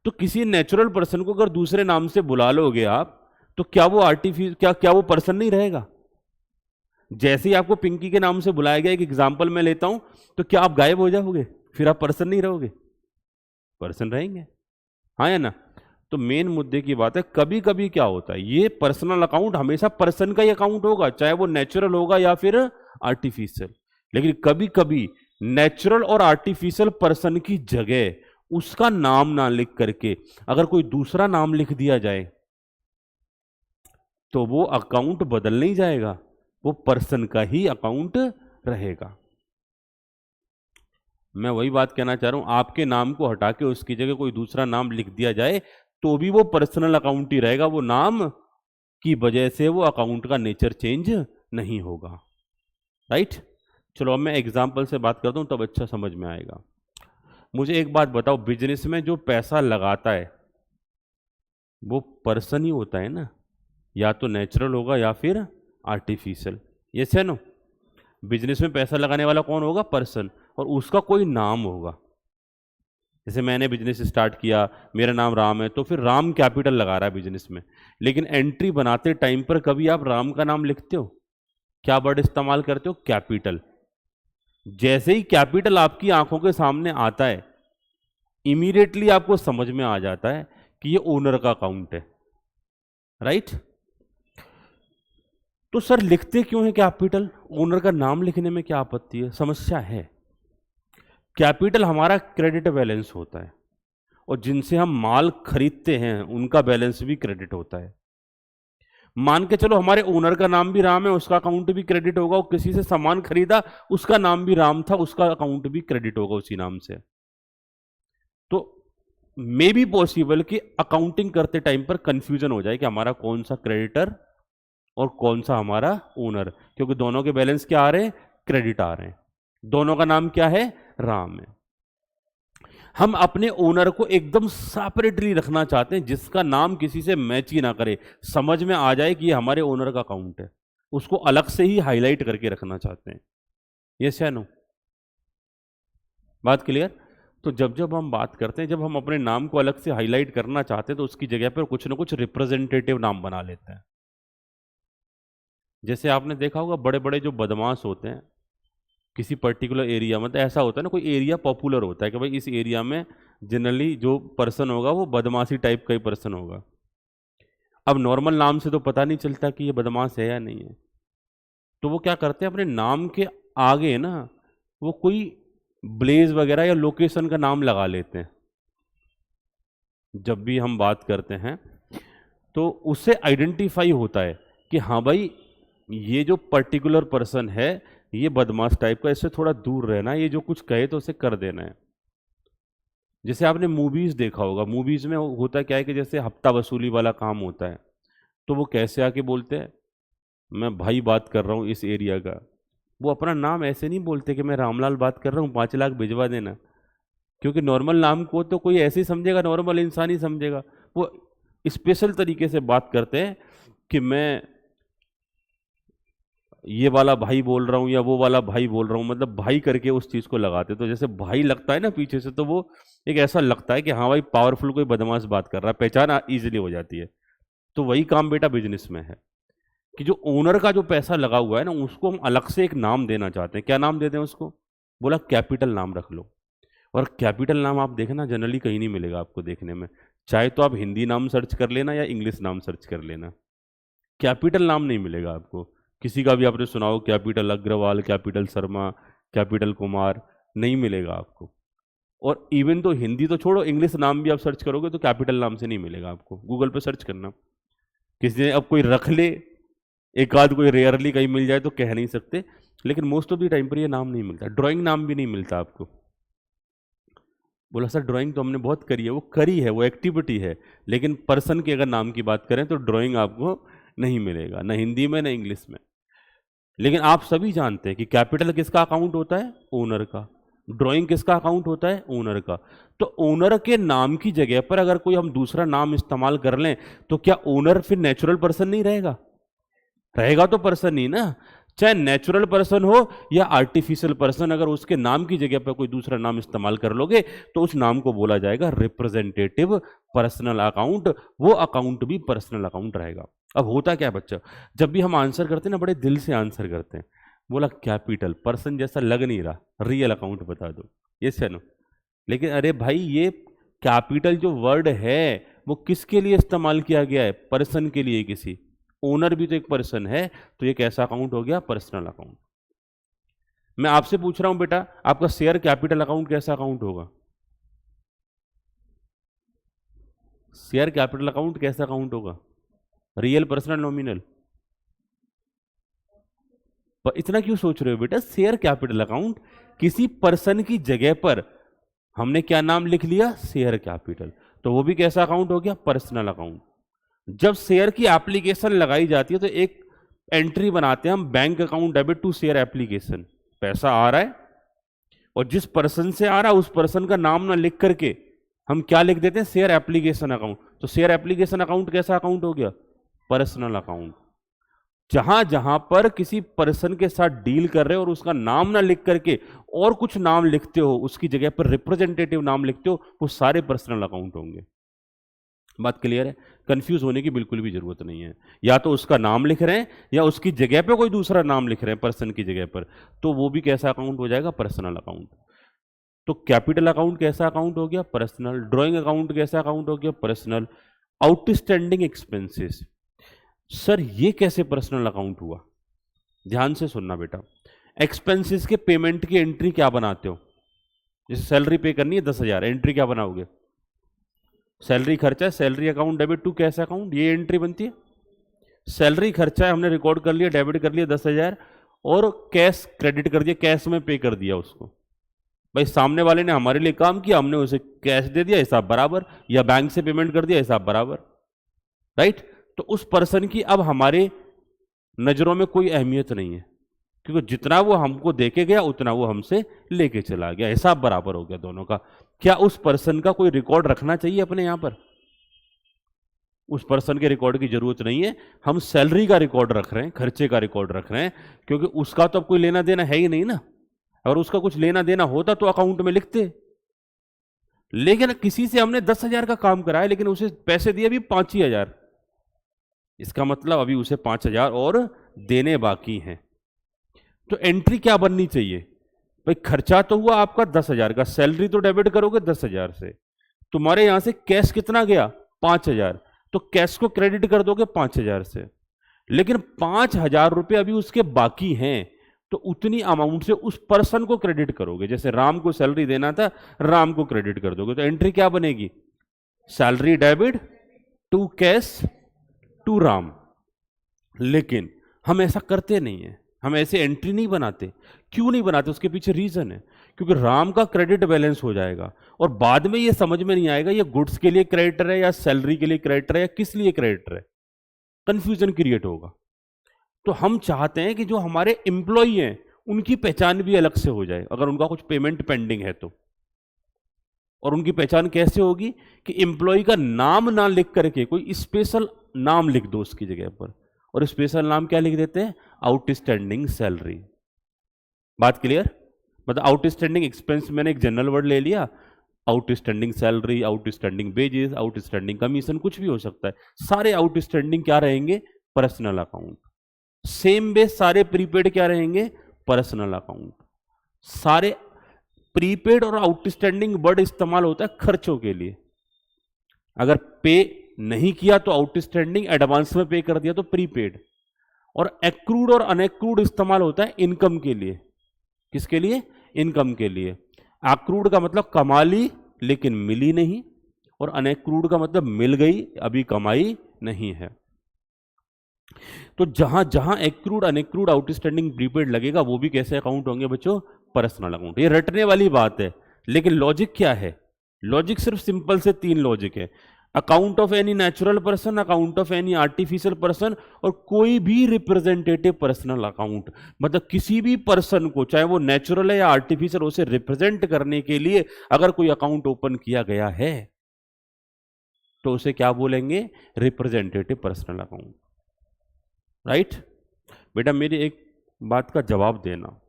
Speaker 1: तो किसी नेचुरल पर्सन को अगर दूसरे नाम से बुला लोगे आप, तो क्या वो क्या वो पर्सन नहीं रहेगा? जैसे ही आपको पिंकी के नाम से बुलाया गया, एक एग्जांपल मैं लेता हूं, तो क्या आप गायब हो जाओगे? फिर आप पर्सन नहीं रहोगे, पर्सन रहेंगे। हाँ या ना? तो मेन मुद्दे की बात है, कभी कभी क्या होता है, ये पर्सनल अकाउंट हमेशा पर्सन का ही अकाउंट होगा, चाहे वो नेचुरल होगा या फिर आर्टिफिशियल। लेकिन कभी कभी नेचुरल और आर्टिफिशियल पर्सन की जगह उसका नाम ना लिख करके अगर कोई दूसरा नाम लिख दिया जाए तो वो अकाउंट बदल नहीं जाएगा, वो पर्सन का ही अकाउंट रहेगा। मैं वही बात कहना चाह रहा हूं, आपके नाम को हटा के उसकी जगह कोई दूसरा नाम लिख दिया जाए तो भी वो पर्सनल अकाउंट ही रहेगा, वो नाम की वजह से वो अकाउंट का नेचर चेंज नहीं होगा। राइट। चलो अब मैं एग्जाम्पल से बात करता हूं तब अच्छा समझ में आएगा। मुझे एक बात बताओ, बिजनेस में जो पैसा लगाता है वो पर्सन ही होता है ना, या तो नेचुरल होगा या फिर आर्टिफिशियल। यस है नो। बिजनेस में पैसा लगाने वाला कौन होगा? पर्सन, और उसका कोई नाम होगा। जैसे मैंने बिजनेस स्टार्ट किया, मेरा नाम राम है, तो फिर राम कैपिटल लगा रहा है बिजनेस में, लेकिन एंट्री बनाते टाइम पर कभी आप राम का नाम लिखते हो? क्या वर्ड इस्तेमाल करते हो? कैपिटल। जैसे ही कैपिटल आपकी आंखों के सामने आता है, इमीडिएटली आपको समझ में आ जाता है कि ये ओनर का अकाउंट है। राइट। तो सर लिखते क्यों है कैपिटल? ओनर का नाम लिखने में क्या आपत्ति है? समस्या है। कैपिटल हमारा क्रेडिट बैलेंस होता है, और जिनसे हम माल खरीदते हैं उनका बैलेंस भी क्रेडिट होता है। मान के चलो हमारे ओनर का नाम भी राम है, उसका अकाउंट भी क्रेडिट होगा, और किसी से सामान खरीदा उसका नाम भी राम था, उसका अकाउंट भी क्रेडिट होगा उसी नाम से। तो मे बी पॉसिबल कि अकाउंटिंग करते टाइम पर कंफ्यूजन हो जाए कि हमारा कौन सा क्रेडिटर और कौन सा हमारा ओनर, क्योंकि दोनों के बैलेंस क्या आ रहे हैं? क्रेडिट आ रहे हैं। दोनों का नाम क्या है? राम है। हम अपने ओनर को एकदम सेपरेटली रखना चाहते हैं, जिसका नाम किसी से मैच ही ना करे, समझ में आ जाए कि ये हमारे ओनर का अकाउंट है, उसको अलग से ही हाईलाइट करके रखना चाहते हैं। यस या नो? बात क्लियर? तो जब जब हम बात करते हैं, जब हम अपने नाम को अलग से हाईलाइट करना चाहते हैं तो उसकी जगह पर कुछ ना कुछ रिप्रेजेंटेटिव नाम बना लेते हैं। जैसे आपने देखा होगा बड़े बड़े जो बदमाश होते हैं किसी पर्टिकुलर एरिया, मतलब ऐसा होता है ना, कोई एरिया पॉपुलर होता है कि भाई इस एरिया में जनरली जो पर्सन होगा वो बदमाशी टाइप का ही पर्सन होगा। अब नॉर्मल नाम से तो पता नहीं चलता कि ये बदमाश है या नहीं है, तो वो क्या करते हैं अपने नाम के आगे ना वो कोई ब्लेज वगैरह या लोकेशन का नाम लगा लेते हैं। जब भी हम बात करते हैं तो उससे आइडेंटिफाई होता है कि हाँ भाई ये जो पर्टिकुलर पर्सन है ये बदमाश टाइप का, इससे थोड़ा दूर रहना है, ये जो कुछ कहे तो उसे कर देना है। जैसे आपने मूवीज देखा होगा, मूवीज में होता क्या है कि जैसे हफ्ता वसूली वाला काम होता है, तो वो कैसे आके बोलते हैं, मैं भाई बात कर रहा हूँ इस एरिया का। वो अपना नाम ऐसे नहीं बोलते कि मैं रामलाल बात कर रहा हूँ 5 लाख भिजवा देना, क्योंकि नॉर्मल नाम को तो कोई ऐसे ही समझेगा, नॉर्मल इंसान ही समझेगा। वो स्पेशल तरीके से बात करते हैं कि मैं ये वाला भाई बोल रहा हूँ या वो वाला भाई बोल रहा हूँ, मतलब भाई करके उस चीज को लगाते। तो जैसे भाई लगता है ना पीछे से, तो वो एक ऐसा लगता है कि हाँ भाई पावरफुल कोई बदमाश बात कर रहा है, पहचान इजीली हो जाती है। तो वही काम बेटा बिजनेस में है कि जो ओनर का जो पैसा लगा हुआ है ना उसको हम अलग से एक नाम देना चाहते हैं। क्या नाम देते हैं उसको? बोला कैपिटल नाम रख लो। और कैपिटल नाम आप देखना जनरली कहीं नहीं मिलेगा आपको देखने में, चाहे तो आप हिंदी नाम सर्च कर लेना या इंग्लिश नाम सर्च कर लेना, कैपिटल नाम नहीं मिलेगा आपको। किसी का भी आपने सुना हो capital Agarwal, capital Sharma, capital Kumar, नहीं मिलेगा आपको। और इवन तो हिंदी तो छोड़ो, इंग्लिश नाम भी आप सर्च करोगे तो कैपिटल नाम से नहीं मिलेगा आपको। गूगल पे सर्च करना, किसी ने अब कोई रख ले, एक आध कोई रेयरली कहीं मिल जाए तो कह नहीं सकते, लेकिन मोस्ट ऑफ द टाइम पर ये नाम नहीं मिलता। ड्राइंग नाम भी नहीं मिलता आपको। बोला सर ड्राइंग तो हमने बहुत करी है, वो करी है, वो एक्टिविटी है, लेकिन पर्सन के अगर नाम की बात करें तो ड्राइंग आपको नहीं मिलेगा, ना हिंदी में ना इंग्लिश में। लेकिन आप सभी जानते हैं कि कैपिटल किसका अकाउंट होता है? ओनर का। ड्राइंग किसका अकाउंट होता है? ओनर का। तो ओनर के नाम की जगह पर अगर कोई हम दूसरा नाम इस्तेमाल कर लें तो क्या ओनर फिर नेचुरल पर्सन नहीं रहेगा? रहेगा तो पर्सन ही ना, चाहे नेचुरल पर्सन हो या आर्टिफिशियल पर्सन। अगर उसके नाम की जगह पर कोई दूसरा नाम इस्तेमाल कर लोगे तो उस नाम को बोला जाएगा रिप्रेजेंटेटिव पर्सनल अकाउंट, वो अकाउंट भी पर्सनल अकाउंट रहेगा। अब होता क्या है बच्चा, जब भी हम आंसर करते हैं ना बड़े दिल से आंसर करते हैं। बोला कैपिटल, पर्सन जैसा लग नहीं रहा, रियल अकाउंट बता दो। ये से नो। लेकिन अरे भाई ये कैपिटल जो वर्ड है वो किसके लिए इस्तेमाल किया गया है? पर्सन के लिए। किसी ओनर भी तो एक पर्सन है, तो ये कैसा अकाउंट हो गया? Personal account. मैं आपसे पूछ रहा हूं बेटा, आपका शेयर कैपिटल अकाउंट कैसा अकाउंट होगा? शेयर कैपिटल अकाउंट कैसा अकाउंट होगा? Real, personal, nominal? पर इतना क्यों सोच रहे हो बेटा? शेयर कैपिटल अकाउंट किसी पर्सन की जगह पर हमने क्या नाम लिख लिया, शेयर कैपिटल, तो वो भी कैसा अकाउंट हो गया, पर्सनल अकाउंट। जब शेयर की एप्लीकेशन लगाई जाती है तो एक एंट्री बनाते हैं हम, bank account debit to share application, पैसा आ रहा है और जिस पर्सन से आ रहा है उस पर्सन का नाम ना लिख करके हम क्या लिख देते हैं, शेयर एप्लीकेशन अकाउंट। तो शेयर एप्लीकेशन अकाउंट कैसा अकाउंट हो गया, पर्सनल अकाउंट। जहां जहां पर किसी पर्सन के साथ डील कर रहे हो और उसका नाम ना लिख करके और कुछ नाम लिखते हो, उसकी जगह पर रिप्रेजेंटेटिव नाम लिखते हो, वो सारे पर्सनल अकाउंट होंगे। बात क्लियर है, कंफ्यूज होने की बिल्कुल भी जरूरत नहीं है। या तो उसका नाम लिख रहे हैं या उसकी जगह पे कोई दूसरा नाम लिख रहे हैं पर्सन की जगह पर, तो वो भी कैसा अकाउंट हो जाएगा, पर्सनल अकाउंट। तो कैपिटल अकाउंट कैसा अकाउंट हो गया, पर्सनल। ड्राइंग अकाउंट कैसा अकाउंट हो गया, पर्सनल। आउटस्टैंडिंग एक्सपेंसेस, सर ये कैसे पर्सनल अकाउंट हुआ, ध्यान से सुनना बेटा। एक्सपेंसेस के पेमेंट की एंट्री क्या बनाते हो, जैसे सैलरी पे करनी है 10,000, एंट्री क्या बनाओगे, सैलरी खर्चा है, salary account debit to cash account, ये एंट्री बनती है। सैलरी खर्चा है, हमने रिकॉर्ड कर लिया, डेबिट कर लिया 10,000 और कैश क्रेडिट कर दिया, कैश में पे कर दिया उसको। भाई सामने वाले ने हमारे लिए काम किया, हमने उसे कैश दे दिया, हिसाब बराबर, या बैंक से पेमेंट कर दिया, हिसाब बराबर, राइट। तो उस पर्सन की अब हमारे नजरों में कोई अहमियत नहीं है, क्योंकि जितना वो हमको देके गया उतना वो हमसे लेके चला गया, हिसाब बराबर हो गया दोनों का। क्या उस पर्सन का कोई रिकॉर्ड रखना चाहिए अपने यहां पर, उस पर्सन के रिकॉर्ड की जरूरत नहीं है। हम सैलरी का रिकॉर्ड रख रहे हैं, खर्चे का रिकॉर्ड रख रहे हैं, क्योंकि उसका तो अब कोई लेना देना है ही नहीं ना। अगर उसका कुछ लेना देना होता तो अकाउंट में लिखते, लेकिन किसी से हमने 10,000 का काम कराया लेकिन उसे पैसे दिए अभी 5,000, इसका मतलब अभी उसे 5,000 और देने बाकी हैं। तो एंट्री क्या बननी चाहिए भाई, खर्चा तो हुआ आपका 10,000 का, सैलरी तो डेबिट करोगे 10,000 से, तुम्हारे यहां से कैश कितना गया 5,000, तो कैश को क्रेडिट कर दोगे 5,000 से, लेकिन 5,000 रुपए अभी उसके बाकी हैं, तो उतनी अमाउंट से उस पर्सन को क्रेडिट करोगे। जैसे राम को सैलरी देना था, राम को क्रेडिट कर दोगे, तो एंट्री क्या बनेगी, salary debit to cash to Ram. लेकिन हम ऐसा करते नहीं है, हम ऐसे एंट्री नहीं बनाते। क्यों नहीं बनाते, उसके पीछे रीजन है, क्योंकि राम का क्रेडिट बैलेंस हो जाएगा और बाद में ये समझ में नहीं आएगा ये गुड्स के लिए क्रेडिटर है या सैलरी के लिए क्रेडिटर है या किस लिए क्रेडिटर है, कंफ्यूजन क्रिएट होगा। तो हम चाहते हैं कि जो हमारे एम्प्लॉई हैं उनकी पहचान भी अलग से हो जाए, अगर उनका कुछ पेमेंट पेंडिंग है तो। और उनकी पहचान कैसे होगी कि एम्प्लॉय का नाम ना लिख करके कोई स्पेशल नाम लिख दो उसकी जगह पर, और स्पेशल नाम क्या लिख देते हैं, आउटस्टैंडिंग सैलरी। बात क्लियर, मतलब आउटस्टैंडिंग एक्सपेंस मैंने एक जनरल वर्ड ले लिया, outstanding salary, outstanding wages, outstanding commission, कुछ भी हो सकता है, सारे आउटस्टैंडिंग क्या रहेंगे, पर्सनल अकाउंट। सेम बेस सारे प्रीपेड क्या रहेंगे, पर्सनल अकाउंट। सारे प्रीपेड और आउटस्टैंडिंग वर्ड इस्तेमाल होता है खर्चों के लिए, अगर पे नहीं किया तो आउटस्टैंडिंग, एडवांस में पे कर दिया तो प्रीपेड। और एक्रूड और अनएक्रूड इस्तेमाल होता है इनकम के लिए, किसके लिए, इनकम के लिए। एक्रूड का मतलब कमा ली लेकिन मिली नहीं, और अनएक्रूड का मतलब मिल गई अभी कमाई नहीं है। तो जहां जहां एक्रूड, अनएक्रूड, आउटस्टैंडिंग, प्रीपेड लगेगा वो भी कैसे अकाउंट होंगे बच्चों, पर्सनल अकाउंट। ये रटने वाली बात है, लेकिन लॉजिक क्या है, लॉजिक सिर्फ सिंपल से 3 लॉजिक है, account of any natural person, account of any artificial person, और कोई भी रिप्रेजेंटेटिव पर्सनल अकाउंट। मतलब किसी भी पर्सन को, चाहे वो नेचुरल है या आर्टिफिशियल, उसे रिप्रेजेंट करने के लिए अगर कोई अकाउंट ओपन किया गया है तो उसे क्या बोलेंगे, रिप्रेजेंटेटिव पर्सनल अकाउंट, राइट। बेटा मेरी एक बात का जवाब देना,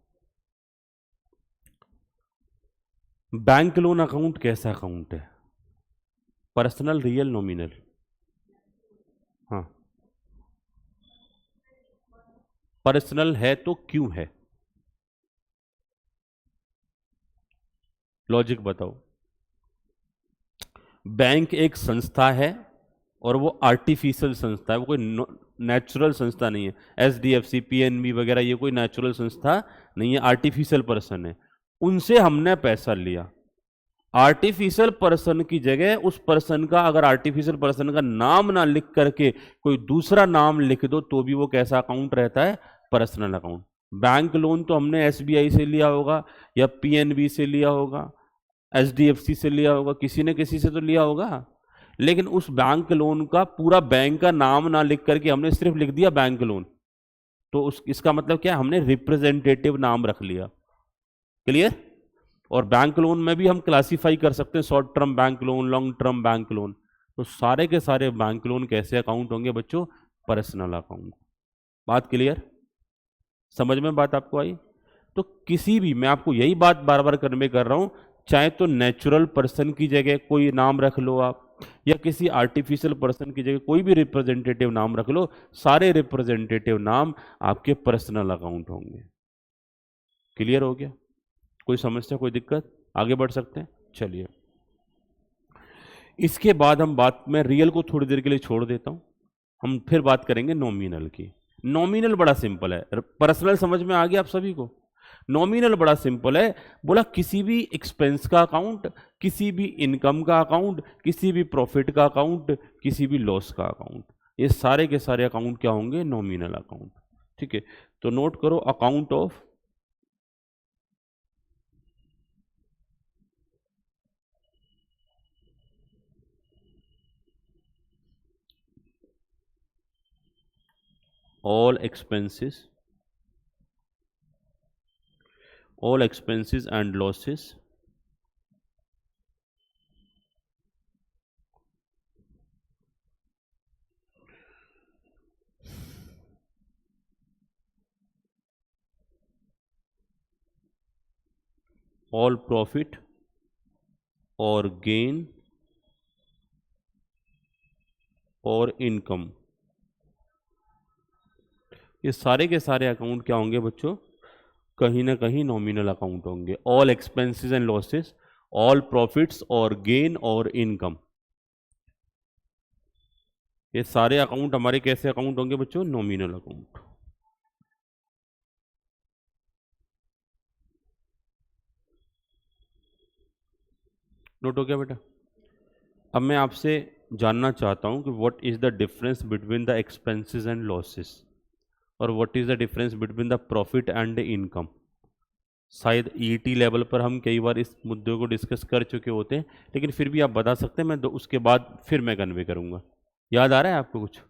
Speaker 1: बैंक लोन अकाउंट कैसा अकाउंट है, पर्सनल, रियल, नॉमिनल, हाँ पर्सनल है तो क्यों है, लॉजिक बताओ। बैंक एक संस्था है और वो आर्टिफिशियल संस्था है, वो कोई नेचुरल संस्था नहीं है। एचडीएफसी, पीएनबी वगैरह ये कोई नेचुरल संस्था नहीं है, आर्टिफिशियल पर्सन है। उनसे हमने पैसा लिया, आर्टिफिशियल पर्सन की जगह उस पर्सन का, अगर आर्टिफिशियल पर्सन का नाम ना लिख करके कोई दूसरा नाम लिख दो तो भी वो कैसा अकाउंट रहता है, पर्सनल अकाउंट। बैंक लोन तो हमने एसबीआई से लिया होगा या पीएनबी से लिया होगा, एचडीएफसी से लिया होगा, किसी न किसी से तो लिया होगा। लेकिन उस बैंक लोन का पूरा बैंक का नाम ना लिख करके हमने सिर्फ लिख दिया बैंक लोन, तो इसका मतलब क्या है, हमने रिप्रेजेंटेटिव नाम रख लिया। क्लियर? और बैंक लोन में भी हम क्लासीफाई कर सकते हैं, short term bank loan, long term bank loan. तो सारे के सारे बैंक लोन कैसे अकाउंट होंगे बच्चों? Personal account. बात क्लियर? समझ में बात आपको आई? तो किसी भी, मैं आपको यही बात बार बार कन्वे कर रहा हूं, चाहे तो नेचुरल पर्सन की जगह कोई नाम रख लो आप, या किसी आर्टिफिशियल पर्सन की जगह कोई भी रिप्रेजेंटेटिव नाम रख लो, सारे रिप्रेजेंटेटिव नाम आपके पर्सनल अकाउंट होंगे। क्लियर हो गया? कोई समस्या, कोई दिक्कत? आगे बढ़ सकते हैं? चलिए, इसके बाद हम बात में रियल को थोड़ी देर के लिए छोड़ देता हूं, हम फिर बात करेंगे नॉमिनल की। नॉमिनल बड़ा सिंपल है, पर्सनल समझ में आ गया आप सभी को? नॉमिनल बड़ा सिंपल है, बोला किसी भी एक्सपेंस का अकाउंट, किसी भी इनकम का अकाउंट, किसी भी प्रॉफिट का अकाउंट, किसी भी लॉस का अकाउंट, ये सारे के सारे अकाउंट क्या होंगे? Nominal account. ठीक है, तो नोट करो, account of all expenses and losses all profit or gain और इनकम, ये सारे के सारे अकाउंट क्या होंगे बच्चों? कहीं ना कहीं नॉमिनल अकाउंट होंगे। All expenses and losses, all profits और गेन और इनकम, ये सारे अकाउंट हमारे कैसे अकाउंट होंगे बच्चों? Nominal account. नोट हो गया बेटा? अब मैं आपसे जानना चाहता हूं कि what is the difference between the expenses and losses और what is the difference between the profit and income. शायद ईटी लेवल पर हम कई बार इस मुद्दे को डिस्कस कर चुके होते हैं, लेकिन फिर भी आप बता सकते हैं, मैं उसके बाद फिर मैं कन्वे करूंगा। याद आ रहा है आपको कुछ?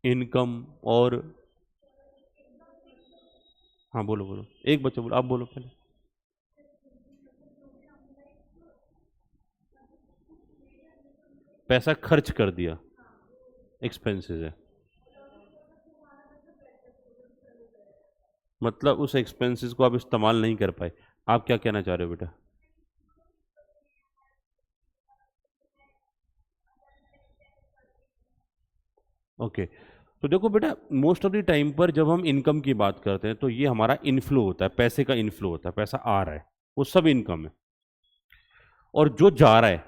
Speaker 1: इनकम और, हाँ बोलो बोलो, एक बच्चा बोलो, आप बोलो पहले। पैसा खर्च कर दिया, एक्सपेंसेस है, मतलब उस एक्सपेंसेस को आप इस्तेमाल नहीं कर पाए। आप क्या कहना चाह रहे हो बेटा? ओके, तो देखो बेटा, मोस्ट ऑफ द टाइम पर जब हम इनकम की बात करते हैं तो ये हमारा इनफ्लो होता है, पैसे का इनफ्लो होता है, पैसा आ रहा है, वो सब इनकम है। और जो जा रहा है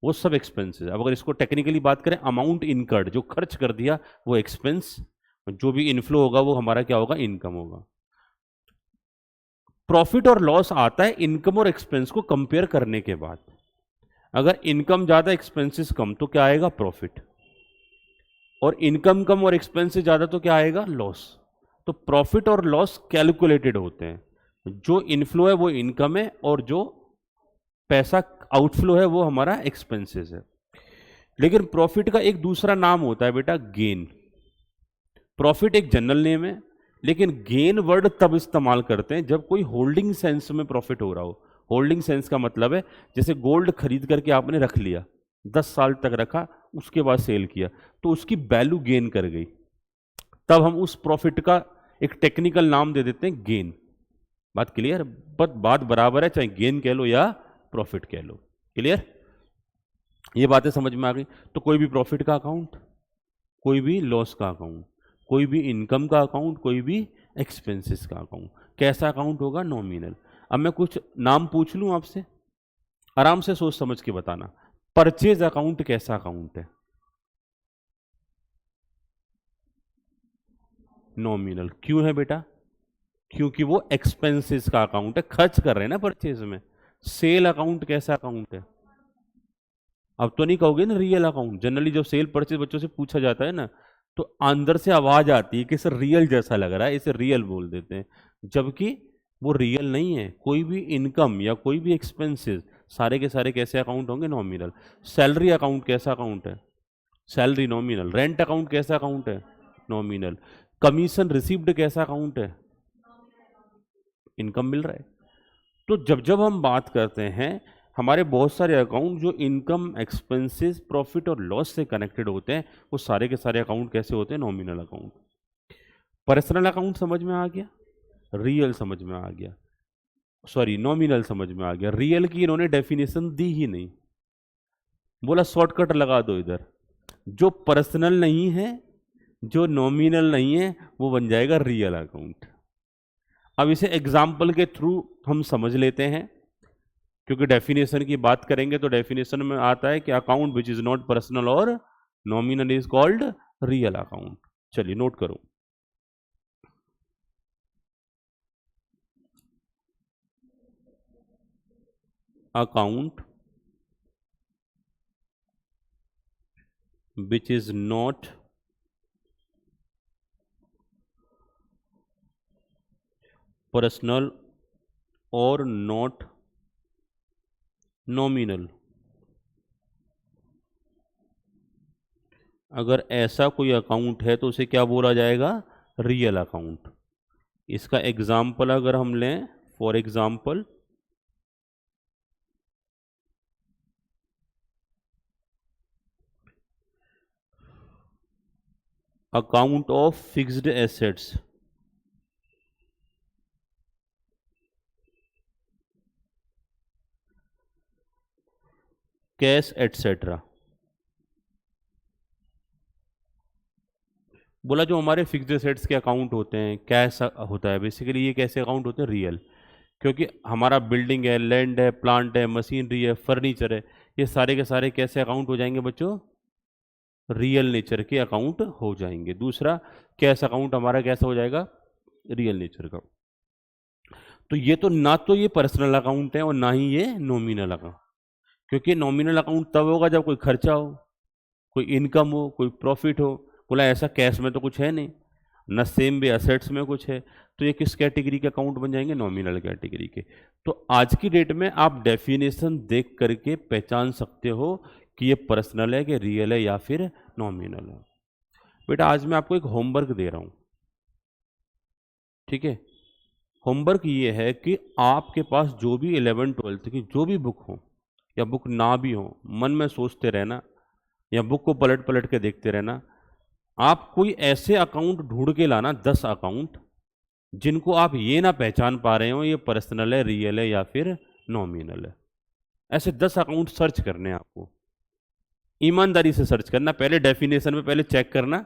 Speaker 1: वो सब एक्सपेंसेस है। अब अगर इसको टेक्निकली बात करें, अमाउंट इनकर्ड, जो खर्च कर दिया वो एक्सपेंस, जो भी इनफ्लो होगा वो हमारा क्या होगा? इनकम होगा। प्रॉफिट और लॉस आता है इनकम और एक्सपेंस को कंपेयर करने के बाद। अगर इनकम ज्यादा एक्सपेंसेस कम तो क्या आएगा? प्रॉफिट। और इनकम कम और एक्सपेंसेस ज्यादा तो क्या आएगा? लॉस। तो प्रॉफिट और लॉस कैलकुलेटेड होते हैं, जो इनफ्लो है वो इनकम है और जो पैसा आउटफ्लो है वो हमारा एक्सपेंसेस है। लेकिन प्रॉफिट का एक दूसरा नाम होता है बेटा, गेन। प्रॉफिट एक जनरल नेम है, लेकिन गेन वर्ड तब इस्तेमाल करते हैं जब कोई होल्डिंग सेंस में प्रॉफिट हो रहा हो। होल्डिंग सेंस का मतलब है, जैसे गोल्ड खरीद करके आपने रख लिया, 10 साल तक रखा, उसके बाद सेल किया, तो उसकी वैल्यू गेन कर गई, तब हम उस प्रॉफिट का एक टेक्निकल नाम दे देते हैं गेन। बात क्लियर? बात बराबर है, चाहे गेन कह लो या प्रॉफिट कह लो। क्लियर? ये बातें समझ में आ गई? तो कोई भी प्रॉफिट का अकाउंट, कोई भी लॉस का अकाउंट, कोई भी इनकम का अकाउंट, कोई भी एक्सपेंसेस का अकाउंट, कैसा अकाउंट होगा? नॉमिनल। अब मैं कुछ नाम पूछ लूं आपसे, आराम से सोच समझ के बताना। परचेज अकाउंट कैसा अकाउंट है? नॉमिनल। क्यों है बेटा? क्योंकि वो एक्सपेंसेस का अकाउंट है, खर्च कर रहे हैं ना परचेज में। सेल अकाउंट कैसा अकाउंट है? अब तो नहीं कहोगे ना रियल अकाउंट। जनरली जब सेल परचेज बच्चों से पूछा जाता है ना, तो अंदर से आवाज आती है कि सर रियल जैसा लग रहा है, इसे रियल बोल देते हैं, जबकि वो रियल नहीं है। कोई भी इनकम या कोई भी एक्सपेंसेस सारे के सारे कैसे अकाउंट होंगे? नॉमिनल। सैलरी अकाउंट कैसा अकाउंट है? Salary nominal. रेंट अकाउंट कैसा अकाउंट है? नॉमिनल। कमीशन रिसीव्ड कैसा अकाउंट है? इनकम मिल रहा है। तो जब जब हम बात करते हैं, हमारे बहुत सारे अकाउंट जो इनकम, एक्सपेंसेस, प्रॉफिट और लॉस से कनेक्टेड होते हैं, वो सारे के सारे अकाउंट कैसे होते हैं? Nominal account. पर्सनल अकाउंट समझ में आ गया, रियल समझ में आ गया, सॉरी नॉमिनल समझ में आ गया। रियल की इन्होंने डेफिनेशन दी ही नहीं, बोला शॉर्टकट लगा दो इधर। जो पर्सनल नहीं है, जो नॉमिनल नहीं है, वो बन जाएगा रियल अकाउंट। अब इसे एग्जाम्पल के थ्रू हम समझ लेते हैं, क्योंकि डेफिनेशन की बात करेंगे तो डेफिनेशन में आता है कि account which is not personal और nominal is called real account. चलिए नोट करो, account which is not personal और नॉट नॉमिनल। अगर ऐसा कोई अकाउंट है तो उसे क्या बोला जाएगा? Real account. इसका एग्जाम्पल अगर हम लें, for example account of fixed assets, cash etcetera. बोला जो हमारे फिक्स्ड एसेट्स के अकाउंट होते हैं, कैश होता है, बेसिकली ये कैसे अकाउंट होते हैं? रियल। क्योंकि हमारा बिल्डिंग है, लैंड है, प्लांट है, मशीनरी है, फर्नीचर है, ये सारे के सारे कैसे अकाउंट हो जाएंगे बच्चों? रियल नेचर के अकाउंट हो जाएंगे। दूसरा, कैश अकाउंट हमारा कैसा हो जाएगा? रियल नेचर का। तो ये तो ना तो ये पर्सनल अकाउंट है और ना ही ये नॉमिनल अकाउंट, क्योंकि नॉमिनल अकाउंट तब होगा जब कोई खर्चा हो, कोई इनकम हो, कोई प्रॉफिट हो। बोला ऐसा कैश में तो कुछ है नहीं, न सेम वे असेट्स में कुछ है, तो ये किस कैटेगरी के अकाउंट बन जाएंगे? नॉमिनल कैटेगरी के। तो आज की डेट में आप डेफिनेशन देख करके पहचान सकते हो कि ये पर्सनल है कि रियल है या फिर नॉमिनल है। बेटा आज मैं आपको एक होमवर्क दे रहा हूं, ठीक है? होमवर्क ये है कि आपके पास जो भी 11वीं 12वीं की जो भी बुक हो या बुक ना भी हो, मन में सोचते रहना या बुक को पलट पलट के देखते रहना। आप कोई ऐसे अकाउंट ढूंढ के लाना, 10 अकाउंट, जिनको आप ये ना पहचान पा रहे हो ये पर्सनल है, रियल है या फिर नॉमिनल है। ऐसे 10 अकाउंट सर्च करने हैं आपको, ईमानदारी से सर्च करना। पहले डेफिनेशन में पहले चेक करना,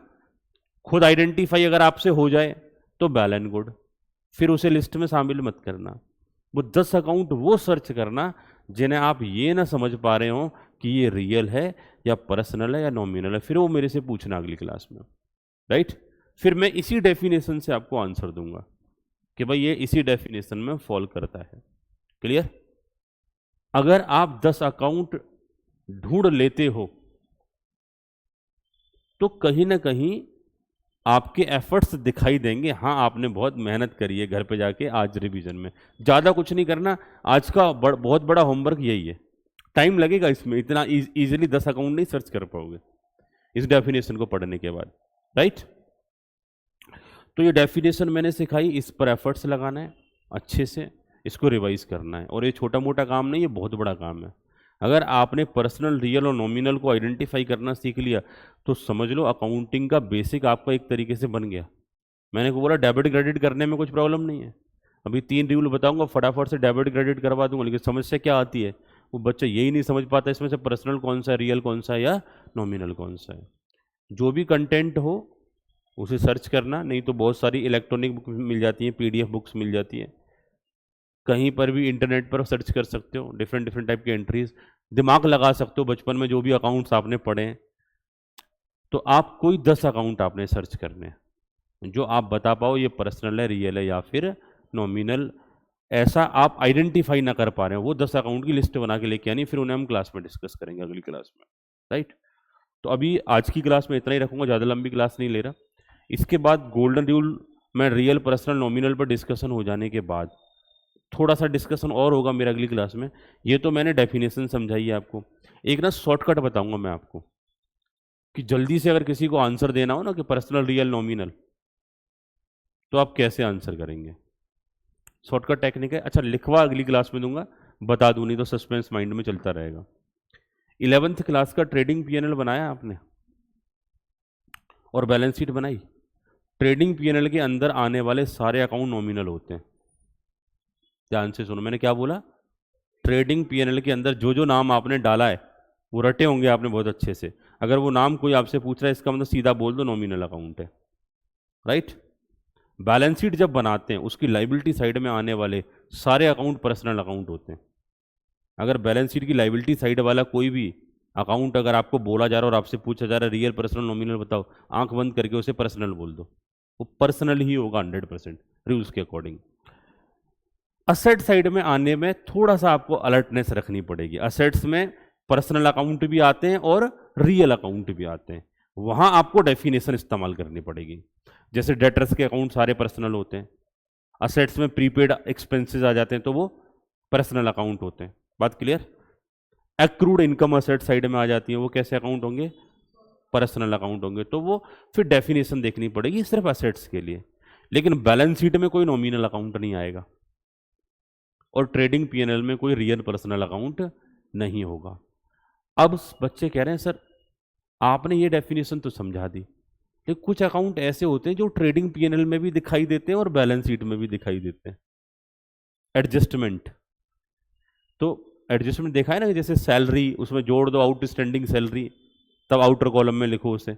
Speaker 1: खुद आइडेंटिफाई अगर आपसे हो जाए तो वेल एंड गुड, फिर उसे लिस्ट में शामिल मत करना। वो 10 अकाउंट वो सर्च करना जिन्हें आप ये ना समझ पा रहे हो कि ये रियल है या पर्सनल है या नॉमिनल है, फिर वो मेरे से पूछना अगली क्लास में, राइट? फिर मैं इसी डेफिनेशन से आपको आंसर दूंगा कि भाई ये इसी डेफिनेशन में फॉल करता है। क्लियर? अगर आप 10 अकाउंट ढूंढ लेते हो तो कहीं ना कहीं आपके एफर्ट्स दिखाई देंगे। हाँ, आपने बहुत मेहनत करी है घर पे जाके आज रिवीजन में। ज़्यादा कुछ नहीं करना, आज का बहुत बड़ा होमवर्क यही है। टाइम लगेगा इसमें, इतना इजीली 10 अकाउंट नहीं सर्च कर पाओगे इस डेफिनेशन को पढ़ने के बाद, राइट? तो ये डेफिनेशन मैंने सिखाई, इस पर एफर्ट्स लगाना है, अच्छे से इसको रिवाइज करना है। और ये छोटा मोटा काम नहीं, ये बहुत बड़ा काम है। अगर आपने पर्सनल, रियल और नॉमिनल को आइडेंटिफाई करना सीख लिया तो समझ लो अकाउंटिंग का बेसिक आपका एक तरीके से बन गया। मैंने को बोला डेबिट क्रेडिट करने में कुछ प्रॉब्लम नहीं है, अभी 3 रूल बताऊंगा, फटाफट से डेबिट क्रेडिट करवा दूंगा। लेकिन समस्या क्या आती है, वो बच्चा यही नहीं समझ पाता इसमें से पर्सनल कौन सा है, रियल कौन सा है या नॉमिनल कौन सा है। जो भी कंटेंट हो उसे सर्च करना, नहीं तो बहुत सारी इलेक्ट्रॉनिक बुक मिल जाती हैं, PDF बुक्स मिल जाती है, कहीं पर भी इंटरनेट पर सर्च कर सकते हो, डिफरेंट डिफरेंट टाइप के एंट्रीज दिमाग लगा सकते हो। बचपन में जो भी अकाउंट्स आपने पढ़े हैं, तो आप कोई 10 अकाउंट आपने सर्च करने हैं जो आप बता पाओ ये पर्सनल है, रियल है या फिर नॉमिनल। ऐसा आप आइडेंटिफाई ना कर पा रहे हो, वो 10 अकाउंट की लिस्ट बना के लेके आनी, फिर उन्हें हम क्लास में डिस्कस करेंगे अगली क्लास में, राइट? तो अभी आज की क्लास में इतना ही रखूंगा, ज़्यादा लंबी क्लास नहीं ले रहा। इसके बाद गोल्डन रूल में रियल, पर्सनल, नॉमिनल पर डिस्कशन हो जाने के बाद थोड़ा सा डिस्कशन और होगा मेरा अगली क्लास में। ये तो मैंने डेफिनेशन समझाई है आपको। एक ना शॉर्टकट बताऊंगा मैं आपको कि जल्दी से अगर किसी को आंसर देना हो ना कि पर्सनल, रियल, नॉमिनल, तो आप कैसे आंसर करेंगे। शॉर्टकट टेक्निक है। अच्छा, लिखवा अगली क्लास में दूंगा, बता दूं, नहीं तो सस्पेंस माइंड में चलता रहेगा। 11th क्लास का ट्रेडिंग पीएनएल बनाया आपने और बैलेंस शीट बनाई। ट्रेडिंग पीएनएल के अंदर आने वाले सारे अकाउंट नॉमिनल होते हैं। ध्यान से सुनो, मैंने क्या बोला। ट्रेडिंग पीएनएल के अंदर जो जो नाम आपने डाला है वो रटे होंगे आपने बहुत अच्छे से। अगर वो नाम कोई आपसे पूछ रहा है, इसका मतलब सीधा बोल दो नॉमिनल अकाउंट है, राइट। बैलेंस शीट जब बनाते हैं उसकी लाइबिलिटी साइड में आने वाले सारे अकाउंट पर्सनल अकाउंट होते हैं। अगर बैलेंस शीट की लाइबिलिटी साइड वाला कोई भी अकाउंट अगर आपको बोला जा रहा है और आपसे पूछा जा रहा है रियल, पर्सनल, नॉमिनल बताओ, आंख बंद करके उसे पर्सनल बोल दो, वो पर्सनल ही होगा 100% रूल्स के अकॉर्डिंग। असेट साइड में आने में थोड़ा सा आपको अलर्टनेस रखनी पड़ेगी। असेट्स में पर्सनल अकाउंट भी आते हैं और रियल अकाउंट भी आते हैं, वहां आपको डेफिनेशन इस्तेमाल करनी पड़ेगी। जैसे डेटर्स के अकाउंट सारे पर्सनल होते हैं, असेट्स में प्रीपेड एक्सपेंसेस आ जाते हैं तो वो पर्सनल अकाउंट होते हैं। बात clear. Accrued income asset side में आ जाती है, वो कैसे अकाउंट होंगे, पर्सनल अकाउंट होंगे। तो वो फिर डेफिनेशन देखनी पड़ेगी सिर्फ असेट्स के लिए। लेकिन बैलेंस शीट में कोई नॉमिनल अकाउंट नहीं आएगा और ट्रेडिंग पीएनएल में कोई रियल पर्सनल अकाउंट नहीं होगा। अब बच्चे कह रहे हैं सर आपने ये डेफिनेशन तो समझा दी, लेकिन कुछ अकाउंट ऐसे होते हैं जो ट्रेडिंग पीएनएल में भी दिखाई देते हैं और बैलेंस शीट में भी दिखाई देते हैं। एडजस्टमेंट, तो एडजस्टमेंट देखा है ना कि जैसे सैलरी, उसमें जोड़ दो आउटस्टैंडिंग सैलरी, तब आउटर कॉलम में लिखो उसे।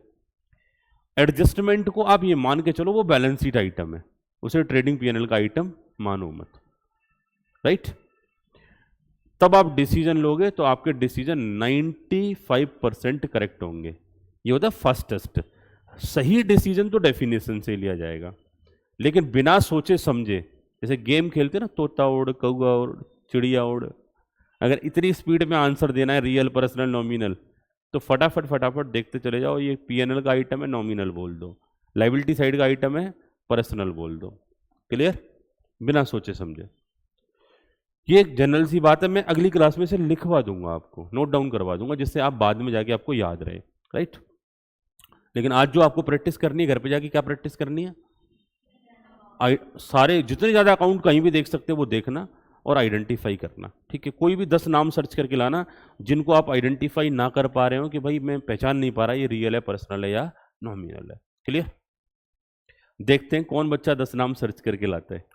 Speaker 1: एडजस्टमेंट को आप ये मान के चलो वो बैलेंस शीट आइटम है, उसे ट्रेडिंग पीएनएल का आइटम मानो मत, राइट। तब आप डिसीजन लोगे तो आपके डिसीजन 95% करेक्ट होंगे। ये होता है फर्स्ट टेस्ट। सही डिसीजन तो डेफिनेशन से लिया जाएगा, लेकिन बिना सोचे समझे, जैसे गेम खेलते ना तोता उड़, कौआ उड़, चिड़िया उड़, अगर इतनी स्पीड में आंसर देना है रियल, पर्सनल, नॉमिनल, तो फटाफट फटाफट देखते चले जाओ। ये पीएनएल का आइटम है, नॉमिनल बोल दो, लाइबिलिटी साइड का आइटम है, पर्सनल बोल दो। क्लियर, बिना सोचे समझे। ये एक जनरल सी बात है, मैं अगली क्लास में से लिखवा दूंगा, आपको नोट डाउन करवा दूंगा, जिससे आप बाद में जाके आपको याद रहे, राइट। लेकिन आज जो आपको प्रैक्टिस करनी है, घर पे जाके क्या प्रैक्टिस करनी है, सारे जितने ज़्यादा अकाउंट कहीं भी देख सकते हो वो देखना और आइडेंटिफाई करना, ठीक है। कोई भी 10 नाम सर्च करके लाना जिनको आप आइडेंटिफाई ना कर पा रहे हो कि भाई मैं पहचान नहीं पा रहा ये रियल है, पर्सनल है या नॉमिनल है। क्लियर। देखते हैं कौन बच्चा 10 नाम सर्च करके लाता है।